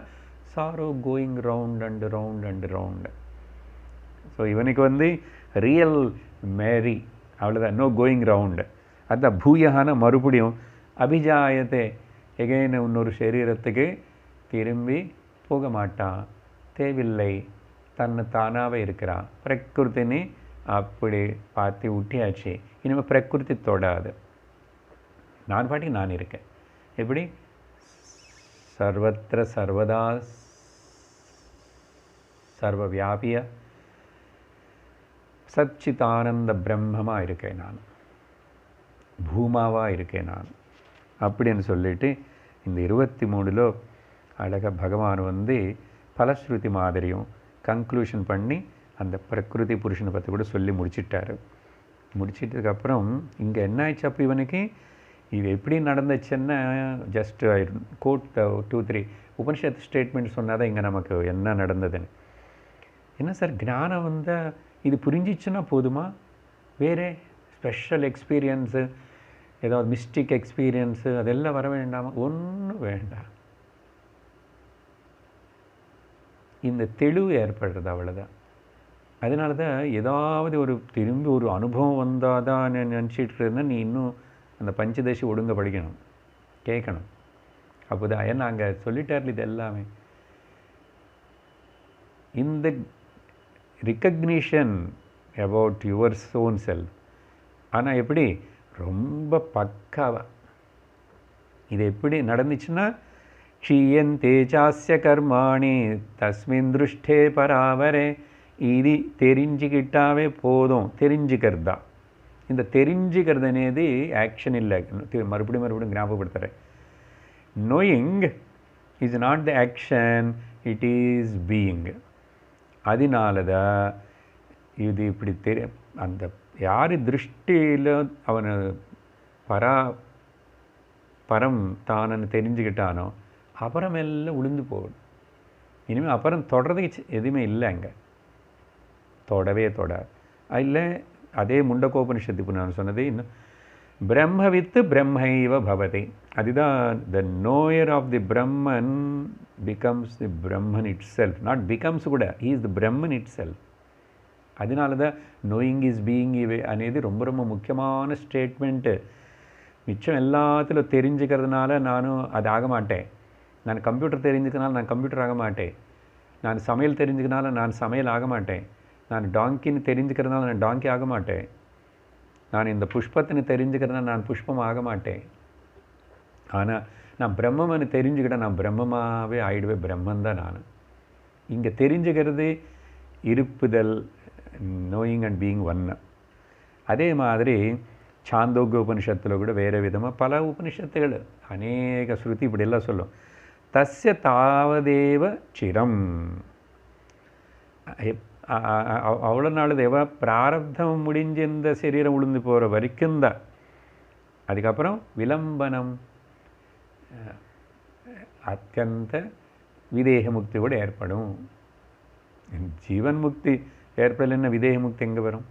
sorrow going round and round and round. So இவனுக்கு ரியல் மேரி அவ்வளோதான், நோ கோயிங் ரவுண்டு. அதுதான் பூயகான மறுபடியும் அபிஜாயத்தை எகைன் இன்னொரு சரீரத்துக்கு திரும்பி போக மாட்டான், தேவையில்லை, தன்னை தானாகவே இருக்கிறான். பிரகிருத்தினி அப்படி பார்த்து ஊட்டியாச்சு, இனிமேல் பிரகிருதி தொடாது, நான் பாட்டிக்கு நான் இருக்கேன். எப்படி? சர்வத்திர சர்வதா சர்வ வியாபிய சச்சிதானந்த பிரம்மமாக இருக்கேன் நான், பூமாவாக இருக்கேன் நான் அப்படின்னு சொல்லிட்டு இந்த 23 அழகாக பகவான் பலஸ்ருதி மாதிரியும் கன்க்ளூஷன் பண்ணி அந்த பிரகிருதி புருஷனை பற்றி கூட சொல்லி முடிச்சிட்டார். முடிச்சிட்டதுக்கப்புறம் இங்கே என்ன ஆயிடுச்சு, அப்போ இவனுக்கு இது எப்படி நடந்துச்சுன்னா, ஜஸ்ட் கோட் 2-3 உபனிஷத் ஸ்டேட்மெண்ட் சொன்னால் தான் இங்கே நமக்கு என்ன நடந்ததுன்னு. என்ன சார், ஞானம் இது புரிஞ்சிச்சுன்னா போதுமா? வேறு ஸ்பெஷல் எக்ஸ்பீரியன்ஸு, ஏதாவது மிஸ்டிக் எக்ஸ்பீரியன்ஸு அதெல்லாம் வர வேண்டாமா? ஒன்றும் வேண்டாம். இந்த தெளிவு ஏற்படுறது, அவ்வளோதான். அதனால தான் ஏதாவது ஒரு திரும்பி ஒரு அனுபவம் வந்தால் தான் நினச்சிட்டு இருந்தால் நீ இன்னும் அந்த பஞ்சதசி ஒழுங்க படிக்கணும், கேட்கணும். அப்போ தான் ஏன்னா அங்கே சொல்லிட்டார் இது எல்லாமே. இந்த recognition about your own self. ஆனால் எப்படி ரொம்ப பக்காவாக இது எப்படி நடந்துச்சுன்னா, க்ஷீயந்தே சாஸ்ய கர்மாணி தஸ்மின் திருஷ்டே பராவரே. இது தெரிஞ்சுக்கிட்டாவே போதும். தெரிஞ்சுக்கிறது தான். இந்த தெரிஞ்சுக்கிறது అనేది ஆக்ஷன் இல்லை. மறுபடியும் ஞாபகப்படுத்துகிறேன். Knowing is not the action, it is being. அதனால தான் இது இப்படி அந்த யார் திருஷ்டியில் அவனை பரம் தானன்னு தெரிஞ்சுக்கிட்டானோ அப்புறம் எல்லாம் உளுந்து போகணும். இனிமேல் அப்புறம் தொடர்றதுக்கு எதுவுமே இல்லை. அங்கே தொடவே தொடாது. இல்லை அதே முண்டகோபனிஷத்து இப்போ நான் சொன்னது இன்னும் பிரம்மவித்து பிரம்மைவ பவதி. அதுதான் the knower of the Brahman becomes the Brahman itself. Not becomes கூட, he is the Brahman itself. அதனால தான் நோயிங் இஸ் பீயிங் இவே అనేది ரொம்ப ரொம்ப முக்கியமான ஸ்டேட்மெண்ட்டு. மிச்சம் எல்லாத்திலும் தெரிஞ்சுக்கிறதுனால நானும் அது ஆக மாட்டேன். நான் கம்ப்யூட்டர் தெரிஞ்சுக்கிறதுனால நான் கம்ப்யூட்டர் ஆக மாட்டேன். நான் சமையல் தெரிஞ்சுக்கிறதுனால நான் சமையல் ஆக மாட்டேன். நான் டாங்கின்னு தெரிஞ்சுக்கிறதுனால நான் டாங்கி ஆக மாட்டேன். நான் இந்த புஷ்பத்தின்னு தெரிஞ்சுக்கிறதுனால நான் புஷ்பம் ஆக மாட்டேன். ஆனால் நான் பிரம்மன்னு தெரிஞ்சுக்கிட்டேன், நான் பிரம்மமாகவே ஆயிடுவேன். பிரம்மன் தான் நான். இங்கே தெரிஞ்சுக்கிறது இருப்புதல், நோயிங் அண்ட் பீயிங் ஒன்று. அதே மாதிரி சாந்தோக்கிய உபனிஷத்தில் கூட வேறு விதமாக பல உபனிஷத்துகள் அநேக ஸ்ருதி இப்படியெல்லாம் சொல்லும். தஸ்ய தாவதேவ சிரம். அவ்வளோ நாள் தேவ பிராரப்தம் முடிஞ்சு இந்த சரீரம் உளுந்து போகிற வரைக்கும் தான். அதுக்கப்புறம் விலம்பனம், அத்தியந்த விதேக முக்தி கூட ஏற்படும். ஜீவன் முக்தி ஏற்படலைன்னா விதேக முக்தி எங்கே வரும்?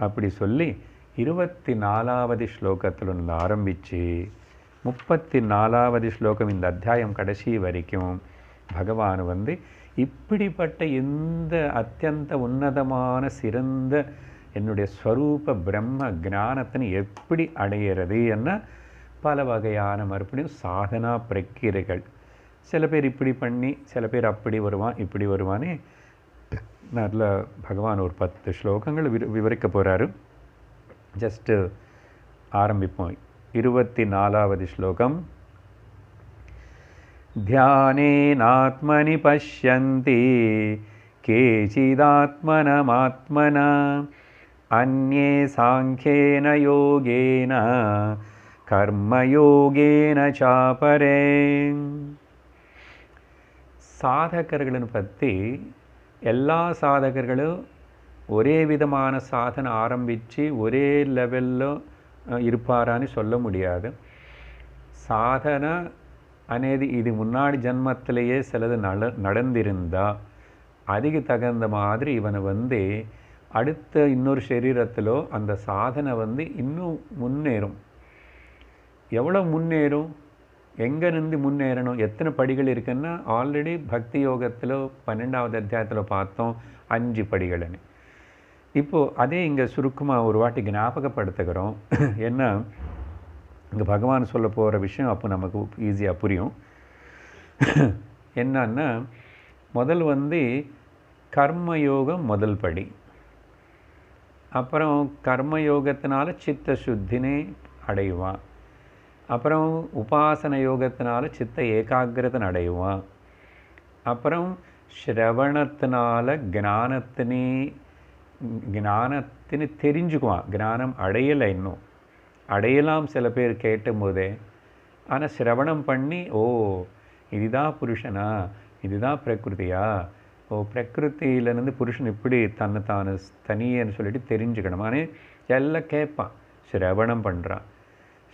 அப்படி சொல்லி 24வது ஸ்லோகத்திலிருந்து ஆரம்பித்து 34வது ஸ்லோகம் இந்த அத்தியாயம் கடைசி வரைக்கும் பகவான் வந்து இப்படிப்பட்ட எந்த அத்தியந்த உன்னதமான சிறந்த என்னுடைய ஸ்வரூப பிரம்ம ஞானத்தினை எப்படி அடையிறது என்ன பல வகையான மறுபடியும் சாதனா பிரக்கிரைகள். சில பேர் இப்படி பண்ணி, சில பேர் அப்படி வருவான், இப்படி வருவானே. நல்ல பகவான் ஒரு 10 ஸ்லோகங்கள் விவரிக்க போகிறாரு. ஜஸ்ட்டு ஆரம்பிப்போம். 24வது ஸ்லோகம். ध्यानेनात्मनि पश्यन्ति केचिदात्मनमात्मना अन्ये साङ्ख्येन योगेन कर्मयोगेन चापरे. சாதகர்களை பற்றி எல்லா சாதகர்களும் ஒரே விதமான சாதனை ஆரம்பித்து ஒரே லெவலில் இருப்பாரான்னு சொல்ல முடியாது. சாதனை అనేది இது முன்னாடி ஜன்மத்திலேயே சிலது நடந்திருந்தால் அதுக்கு தகுந்த மாதிரி இவனை வந்து அடுத்த இன்னொரு சரீரத்திலோ அந்த சாதனை வந்து இன்னும் முன்னேறும். எவ்வளோ முன்னேறும், எங்கேருந்து முன்னேறணும், எத்தனை படிகள் இருக்குன்னா ஆல்ரெடி பக்தி யோகத்தில் 12வது அத்தியாயத்தில் பார்த்தோம் 5 படிகள்னு. இப்போது அதே இங்கே சுருக்கமாக ஒரு வாட்டி ஞாபகப்படுத்துகிறோம். ஏன்னா இங்கே பகவான் சொல்ல போகிற விஷயம் அப்போ நமக்கு ஈஸியாக புரியும். என்னன்னா முதல் வந்து கர்மயோகம் முதல் படி. அப்புறம் கர்மயோகத்தினால சித்த சுத்தினை அடைவான். அப்புறம் உபாசன யோகத்தினால சித்த ஏகாகிரத்தை அடைவான். அப்புறம் ஸ்ரவணத்தினால ஞானத்தினை தெரிஞ்சுக்குவான். ஞானம் அடையலை, இன்னும் அடையலாம் சில பேர் கேட்டும் போதே. ஆனால் சிரவணம் பண்ணி ஓ இதுதான் புருஷனா, இதுதான் பிரகிருதியா, ஓ பிரகிருத்தியிலேருந்து புருஷன் இப்படி தன்னைத்தானு தனியன்னு சொல்லிட்டு தெரிஞ்சுக்கணும். ஆனால் எல்லாம் கேட்பான், சிரவணம் பண்ணுறான்.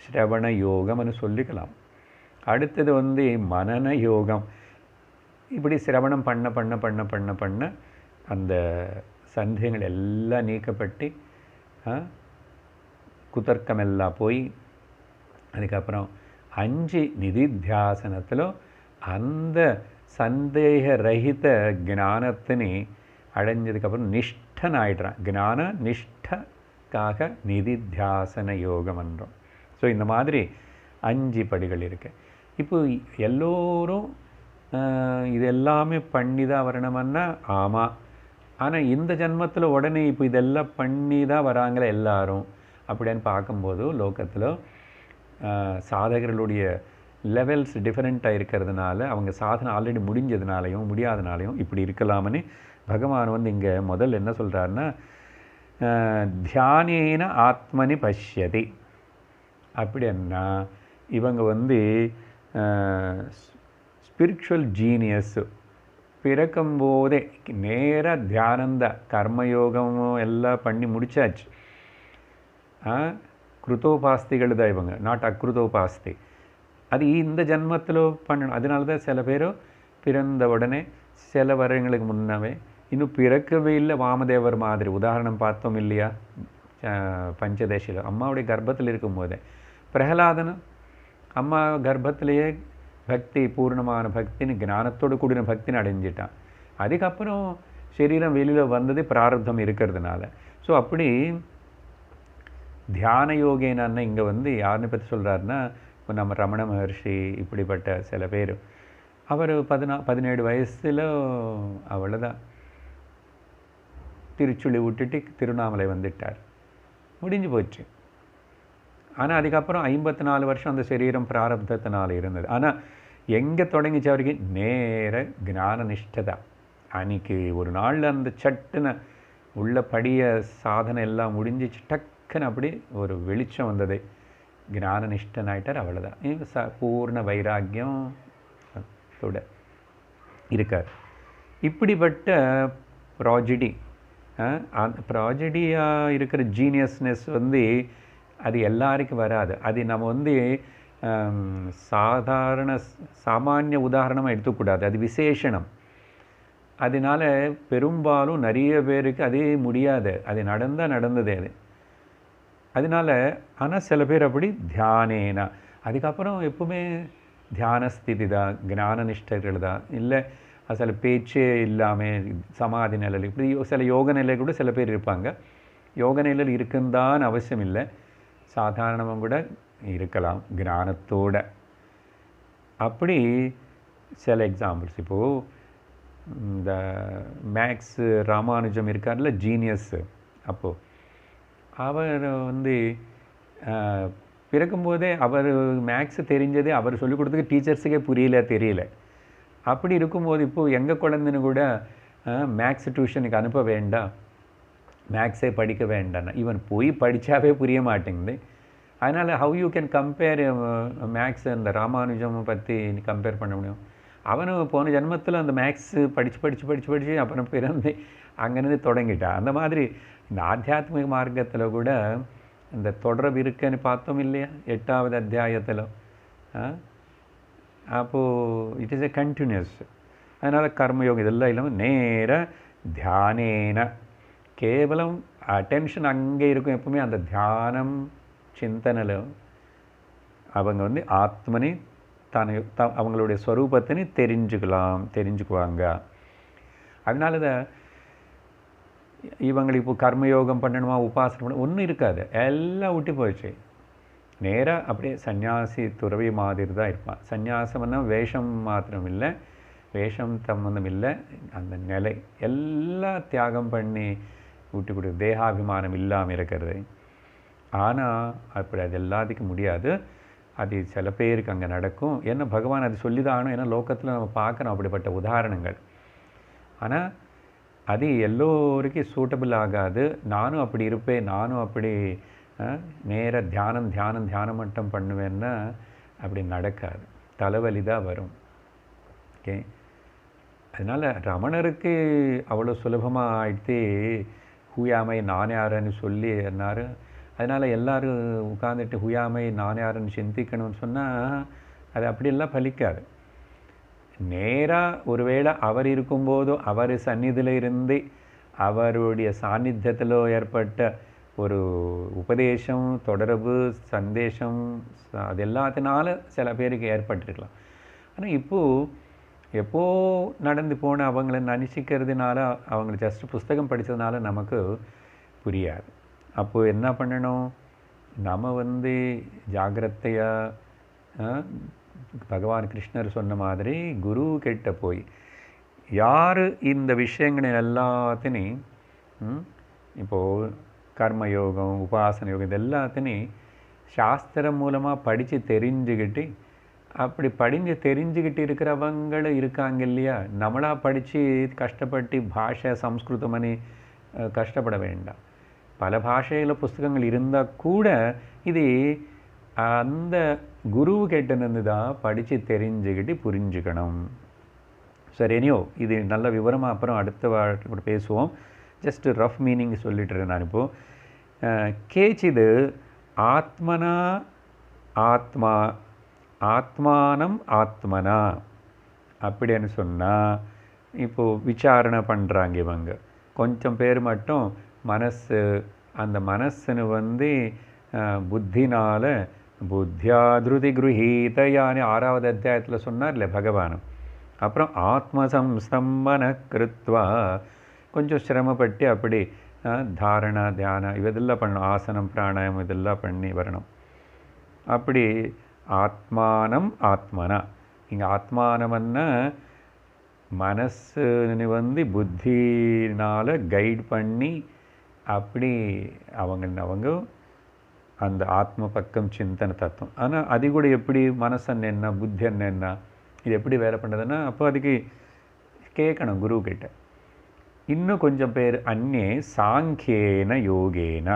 ஸ்ரவண யோகம்னு சொல்லிக்கலாம். அடுத்தது வந்து மனன யோகம். இப்படி சிரவணம் பண்ண பண்ண பண்ண பண்ண பண்ண அந்த சந்தேகங்கள் எல்லாம் நீக்கப்பட்டு குதர்க்கம் எல்லாம் போய் அதுக்கப்புறம் 5 நிதித்தியாசனத்தில் அந்த சந்தேக ரஹித ஞானத்தினை அடைஞ்சதுக்கப்புறம் நிஷ்டன் ஆயிடுறான். ஞான நிஷ்டக்காக நிதித்தியாசன யோகம் என்றோம். ஸோ இந்த மாதிரி 5 படிகள் இருக்கு. இப்போ எல்லோரும் இது எல்லாமே பண்ணி தான் வரணுமன்னா ஆமாம். ஆனால் இந்த ஜன்மத்தில் உடனே இப்போ இதெல்லாம் பண்ணி தான் வராங்களே எல்லாரும் அப்படின்னு பார்க்கும்போது லோகத்தில் சாதகர்களுடைய லெவல்ஸ் டிஃப்ரெண்ட்டாக இருக்கிறதுனால அவங்க சாதனை ஆல்ரெடி முடிஞ்சதுனாலையும் முடியாதனாலையும் இப்படி இருக்கலாம்னு பகவான் வந்து இங்கே முதல்ல என்ன சொல்கிறாருன்னா, தியானேன ஆத்மனி பஷ்யதி. அப்படின்னா இவங்க வந்து ஸ்பிரிச்சுவல் ஜீனியஸ்ஸு. பிறக்கும்போதே நேராக தியானந்த கர்மயோகமும் எல்லாம் பண்ணி முடிச்சாச்சு. கிருத்தோபாஸ்திகள் தான் இவங்க, நாட் அக்ருதோபாஸ்தி. அது இந்த ஜன்மத்தில் பண்ணணும். அதனால தான் சில பேர் பிறந்த உடனே சில வருடங்களுக்கு முன்னவே இன்னும் பிறக்கவே இல்லை வாமதேவர் மாதிரி உதாரணம் பார்த்தோம் இல்லையா? பஞ்சதேசியில் அம்மாவுடைய கர்ப்பத்தில் இருக்கும்போதே பிரகலாதனும் அம்மா கர்ப்பத்திலேயே பக்தி, பூர்ணமான பக்தின்னு ஞானத்தோடு கூடின பக்தின்னு அடைஞ்சிட்டான். அதுக்கப்புறம் சரீரம் வெளியில் வந்தது பிராரப்தம் இருக்கிறதுனால. ஸோ அப்படி தியான யோகேனான்னு இங்கே வந்து யாருன்னு பற்றி சொல்கிறாருன்னா, இப்போ நம்ம ரமண மகர்ஷி இப்படிப்பட்ட சில பேர், அவர் 17 வயசில் அவ்வளோதான் திருச்சுழி விட்டுட்டு திருவண்ணாமலை வந்துட்டார், முடிஞ்சு போச்சு. ஆனால் அதுக்கப்புறம் 54 வருஷம் அந்த சரீரம் பிராரப்தத்தினால் இருந்தது. ஆனால் எங்கே தொடங்கிச்சு அவருக்கு? நேர ஞான நிஷ்டதா. அன்றைக்கி ஒரு நாளில் அந்த சட்டுன்னு உள்ள படிய சாதனை எல்லாம் முடிஞ்சிச்சு. டக்குன்னு அப்படி ஒரு வெளிச்சம் வந்தது, ஞான நிஷ்டன் ஆகிட்டார். அவ்வளோதான். பூர்ண வைராக்கியம் இருக்கார். இப்படிப்பட்ட ப்ராஜடியாக இருக்கிற ஜீனியஸ்னஸ் வந்து அது எல்லாருக்கும் வராது. அது நம்ம வந்து சாமானிய உதாரணமாக எடுத்துக்கூடாது, அது விசேஷனம். அதனால பெரும்பாலும் நிறைய பேருக்கு அதே முடியாது. அது நடந்ததே அது. அதனால ஆனால் சில பேர் அப்படி தியானேனா, அதுக்கப்புறம் எப்பவுமே தியானஸ்திதி தான், ஞான நிஷ்டர்கள் தான். இல்லை சில பேச்சே இல்லாமல் சமாதி நிலையில், இப்படி சில யோக நிலையில் கூட சில பேர் இருப்பாங்க. யோக நிலையில் இருக்குந்தான் அவசியம் இல்லை, சாதாரணமாக கூட இருக்கலாம் ஞானத்தோட. அப்படி சில எக்ஸாம்பிள்ஸ், இப்போது இந்த மேக்ஸ் ராமானுஜம் இருக்கார்ல, ஜீனியஸ்ஸு. அப்போது அவர் வந்து பிறக்கும்போதே அவர் மேக்ஸு தெரிஞ்சதே அவர் சொல்லிக் கொடுத்ததுக்கு டீச்சர்ஸுக்கே தெரியல. அப்படி இருக்கும்போது இப்போது எங்கள் குழந்தைன்னு கூட மேக்ஸ் டியூஷனுக்கு அனுப்ப வேண்டாம், மேக்ஸே படிக்க வேண்டாம், இவன் போய் படித்தாவே புரிய மாட்டேங்குது. அதனால் how you can compare maths அந்த ராமானுஜம் பற்றி கம்பேர் பண்ண முடியும்? அவனும் போன ஜென்மத்தில் அந்த மேக்ஸு படித்து அப்புறம் பிறந்து அங்கேருந்து தொடங்கிட்டான். அந்த மாதிரி இந்த ஆத்தியாத்மிக மார்க்கத்தில் கூட இந்த தொடர்பு இருக்குன்னு பார்த்தோம் இல்லையா 8வது அத்தியாயத்தில். அப்போது இட் இஸ் எ கண்டினியூஸ். அதனால் கர்மயோகம் இதெல்லாம் இல்லாமல் நேர தியானேன, கேவலம் அட்டென்ஷன் அங்கே இருக்கும் எப்பவுமே அந்த தியானம் சிந்தனையில். அவங்க வந்து ஆத்மனி அவங்களுடைய ஸ்வரூபத்தினை தெரிஞ்சுக்குவாங்க. அதனால தான் இவங்களுக்கு இப்போ கர்மயோகம் பண்ணணுமா, உபாசனை பண்ணணும் ஒன்றும் இருக்காது, எல்லாம் விட்டு போயிடுச்சு. நேராக அப்படியே சன்னியாசி துறவி மாதிரி தான் இருப்பான். சந்நியாசம்னா வேஷம் மாத்திரம் இல்லை, வேஷம் சம்பந்தம் இல்லை, அந்த நிலை எல்லாம் தியாகம் பண்ணி விட்டு கொடு, தேகாபிமானம் இல்லாமல் இருக்கிறது. ஆனால் அப்படி அது எல்லாத்துக்கும் முடியாது. அது சில பேருக்கு அங்கே நடக்கும். ஏன்னா பகவான் அது சொல்லி தான் ஆகணும். ஏன்னா லோகத்தில் நம்ம பார்க்குறோம் அப்படிப்பட்ட உதாரணங்கள். ஆனால் அது எல்லோருக்கும் சூட்டபிள் ஆகாது. நானும் அப்படி இருப்பேன், நானும் அப்படி நேர தியானம் மட்டும் பண்ணுவேன்னா அப்படி நடக்காது, தலைவலி தான் வரும். ஓகே, அதனால் ரமணருக்கு அவ்வளோ சுலபமாக ஆயிடுத்து ஹூயாமை நான் யாருன்னு சொல்லி என்னார். அதனால் எல்லோரும் உட்காந்துட்டு ஹூயாமை நான் யாருன்னு சிந்திக்கணும்னு சொன்னால் அது அப்படியெல்லாம் பலிக்காது. நேராக ஒருவேளை அவர் இருக்கும்போதோ அவர் சந்நிதியில் இருந்து அவருடைய சாநித்தியத்தில் ஏற்பட்ட ஒரு உபதேசம், தொடர்பு, சந்தேஷம், அது எல்லாத்தினால சில பேருக்கு ஏற்பட்டிருக்கலாம். ஆனால் இப்போது எப்போ நடந்து போன அவங்கள நினச்சிக்கிறதுனால, அவங்க ஜஸ்ட் புஸ்தகம் படித்ததுனால நமக்கு புரியாது. அப்போது என்ன பண்ணணும், நம்ம வந்து ஜாகிரதையாக பகவான் கிருஷ்ணர் சொன்ன மாதிரி குரு கிட்ட போய் யார் இந்த விஷயங்கள் எல்லாத்தையும் இப்போது கர்மயோகம், உபாசன யோகம் இது எல்லாத்தையும் சாஸ்திரம் மூலமாக படித்து தெரிஞ்சுக்கிட்டு, அப்படி படிஞ்சு தெரிஞ்சுக்கிட்டு இருக்கிறவங்களும் இருக்காங்க இல்லையா, நம்மளாக படித்து கஷ்டப்பட்டு பாஷை சம்ஸ்கிருதம் பண்ணி கஷ்டப்பட வேண்டாம். பல பாஷையில் புஸ்தகங்கள் இருந்தால் கூட இது அந்த குரு கிட்டேருந்து தான் படித்து தெரிஞ்சுக்கிட்டு புரிஞ்சுக்கணும். சரி, எனியோ இது நல்ல விவரமாக அப்புறம் அடுத்த வாட்டி பேசுவோம். ஜஸ்ட் ரஃப் மீனிங் சொல்லிட்டுறேன் நான் இப்போது. கேச்சிது ஆத்மனா ஆத்மா ஆத்மானம் ஆத்மனா அப்படின்னு சொன்னால், இப்போது விசாரணை பண்ணுறாங்க இவங்க. கொஞ்சம் பேர் மட்டும் மனசு, அந்த மனசுன்னு வந்து புத்தினால் புத்தியாதிருதி குருஹீதயான்னு 6வது அத்தியாயத்தில் சொன்னார் இல்லை பகவான். அப்புறம் ஆத்மசம்ஸ்தம்பன கிருத்வா கொஞ்சம் சிரமப்பட்டு அப்படி தாரணா தியானம் இதெல்லாம் பண்ணணும், ஆசனம் பிராணாயம் இதெல்லாம் பண்ணி வரணும். அப்படி ஆத்மானம் ஆத்மனா, இங்கே ஆத்மானம்னா மனசுன்னு வந்து புத்தினால் கைட் பண்ணி அப்படி அவங்க அந்த ஆத்ம பக்கம் சிந்தனை தத்துவம். ஆனால் அது கூட எப்படி மனசன்னு என்ன புத்தின்னு என்ன இது எப்படி வேலை பண்ணுறதுன்னா, அப்போ அதுக்கு கேட்கணும் குருக்கிட்ட. இன்னும் கொஞ்சம் பேர் அந்நே சாங்கியேன யோகேன,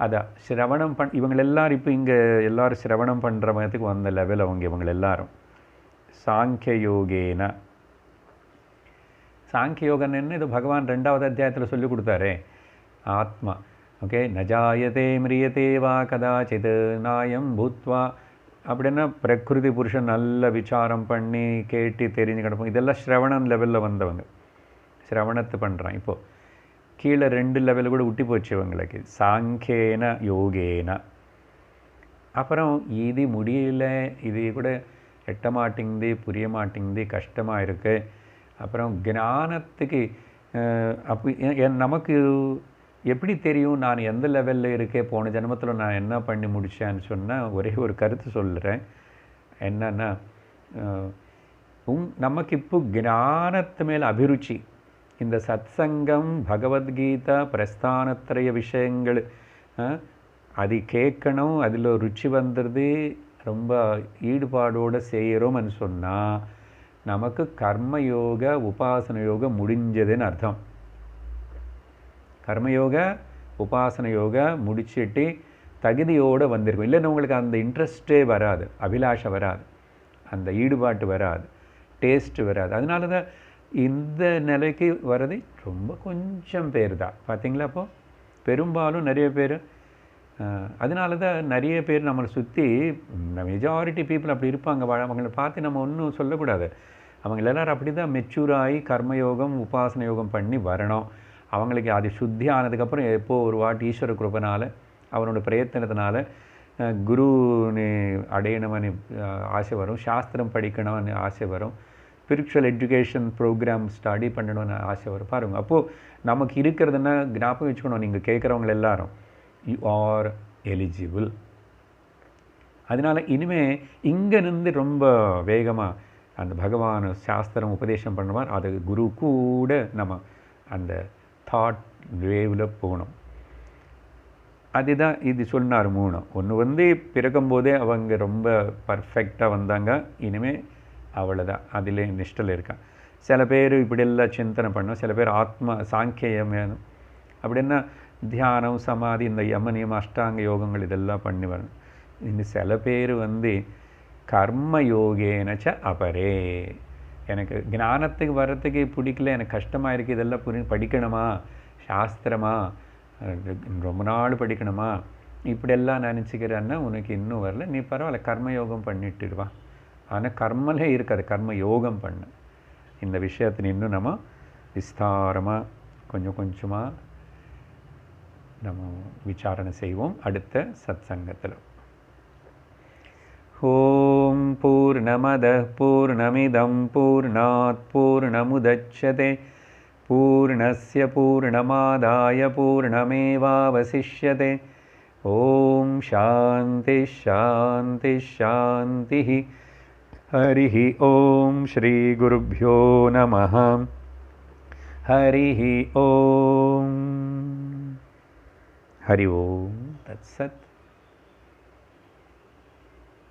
அதை சிரவணம் இவங்க எல்லாரும் இப்போ இங்கே எல்லோரும் சிரவணம் பண்ணுற மாதிரிக்கு வந்த லெவல் இவங்க எல்லாரும் சாங்கிய யோகேன. சாங்கிய யோகன்னு என்ன, இது பகவான் 2வது அத்தியாயத்தில் சொல்லி கொடுத்தாரே. ஆத்மா ஓகே, நஜாயதே மிரியதே வா கதாச்சித் நாயம் பூத்வா அப்படின்னா பிரகிருதி புருஷன் நல்ல விசாரம் பண்ணி கேட்டு தெரிஞ்சு கிடப்போம். இதெல்லாம் ஸ்ரவணம் லெவலில் வந்தவங்க, சிரவணத்து பண்ணுறான். இப்போது கீழே 2 லெவலில் கூட விட்டி போச்சு இவங்களுக்கு. சாங்கேன யோகேன. அப்புறம் இது முடியல, இது கூட எட்ட மாட்டேங்குது, புரிய மாட்டேங்குது, கஷ்டமாக இருக்குது. அப்புறம் ஞானத்துக்கு அப்போ நமக்கு எப்படி தெரியும் நான் எந்த லெவலில் இருக்கேன், போன ஜென்மத்தில் நான் என்ன பண்ணி முடித்தேன்னு சொன்னால் ஒரே ஒரு கருத்து சொல்கிறேன். என்னன்னா, நமக்கு இப்போ ஞானத்து மேலே அபிருச்சி, இந்த சத்சங்கம் பகவத்கீதா பிரஸ்தானத்திரைய விஷயங்கள் அது கேட்கணும், அதில் ருச்சி வந்துடுது, ரொம்ப ஈடுபாடோடு செய்கிறோம்னு சொன்னால் நமக்கு கர்மயோக உபாசன யோகம் முடிஞ்சதுன்னு அர்த்தம். கர்மயோக உபாசன யோக முடிச்சுட்டு தகுதியோடு வந்திருக்கும். இல்லைன்னா உங்களுக்கு அந்த இன்ட்ரெஸ்ட்டே வராது, அபிலாஷை வராது, அந்த ஈடுபாட்டு வராது, டேஸ்ட்டு வராது. அதனால தான் இந்த நிலைக்கு வர்றது ரொம்ப கொஞ்சம் பேர் தான். பார்த்தீங்களா? அப்போது பெரும்பாலும் நிறைய பேர், அதனால தான் நிறைய பேர் நம்மளை சுற்றி மெஜாரிட்டி பீப்புள் அப்படி இருப்பாங்க. அவங்கள பார்த்து நம்ம ஒன்றும் சொல்லக்கூடாது. அவங்க எல்லோரும் அப்படி தான் மெச்சூராகி கர்மயோகம் உபாசன யோகம் பண்ணி வரணும். அவங்களுக்கு அது சுத்தி ஆனதுக்கப்புறம் எப்போது ஒரு வாட்டி ஈஸ்வர கிருபைனால அவனோட பிரயத்தனத்தினால குருன்னு அடையணும்னு ஆசை வரும், சாஸ்திரம் படிக்கணும்னு ஆசை வரும், ஸ்பிரிச்சுவல் எஜுகேஷன் ப்ரோக்ராம் ஸ்டடி பண்ணணும்னு ஆசை வரும். பாருங்கள், அப்போது நமக்கு இருக்கிறதுன்னா ஞாபகம் வச்சுக்கணும், நீங்கள் கேட்குறவங்க எல்லாரும் யூ ஆர் எலிஜிபிள். அதனால் இனிமேல் இங்கே நின்று ரொம்ப வேகமாக அந்த பகவான் சாஸ்திரம் உபதேசம் பண்ணுவார், அது குரு கூட நம்ம அந்த தாட் வேவில் போகணும். அதுதான் இது சொன்னார் 3. ஒன்று வந்து பிறக்கும்போதே அவங்க ரொம்ப பர்ஃபெக்டாக வந்தாங்க, இனிமேல் அவ்வளோதான், அதில் நிஷ்டல் இருக்கான். சில பேர் இப்படியெல்லாம் சிந்தனை பண்ணோம், சில பேர் ஆத்மா சாங்கியம் வேணும் அப்படின்னா தியானம் சமாதி இந்த யமனியம் அஷ்டாங்க யோகங்கள் இதெல்லாம் பண்ணி வரணும். இன்னும் சில பேர் வந்து கர்ம யோகேனச்ச அபரே, எனக்கு ஞானத்துக்கு வர்றதுக்கு பிடிக்கல, எனக்கு கஷ்டமாக இருக்குது, இதெல்லாம் படிக்கணுமா, சாஸ்திரமா ரொம்ப நாள் படிக்கணுமா, இப்படியெல்லாம் நினச்சிக்கிறேன்னா உனக்கு இன்னும் வரல, நீ பரவாயில்ல கர்மயோகம் பண்ணிட்டுடுவா. ஆனால் கர்மலே இருக்காது, கர்ம யோகம் பண்ணு. இந்த விஷயத்தில் இன்னும் நம்ம விஸ்தாரமாக கொஞ்சம் கொஞ்சமாக நம்ம விசாரணை செய்வோம் அடுத்த சத்சங்கத்தில். ஓம் पूर्णमदः पूर्णमिदं पूर्णात् पूर्णमुदच्यते पूर्णस्य पूर्णमादाय पूर्णमेवावशिष्यते। ॐ शान्ति शान्ति शान्तिः। हरिः ॐ श्रीगुरुभ्यो नमः। हरिः ॐ। हरि ओम तत्सत्।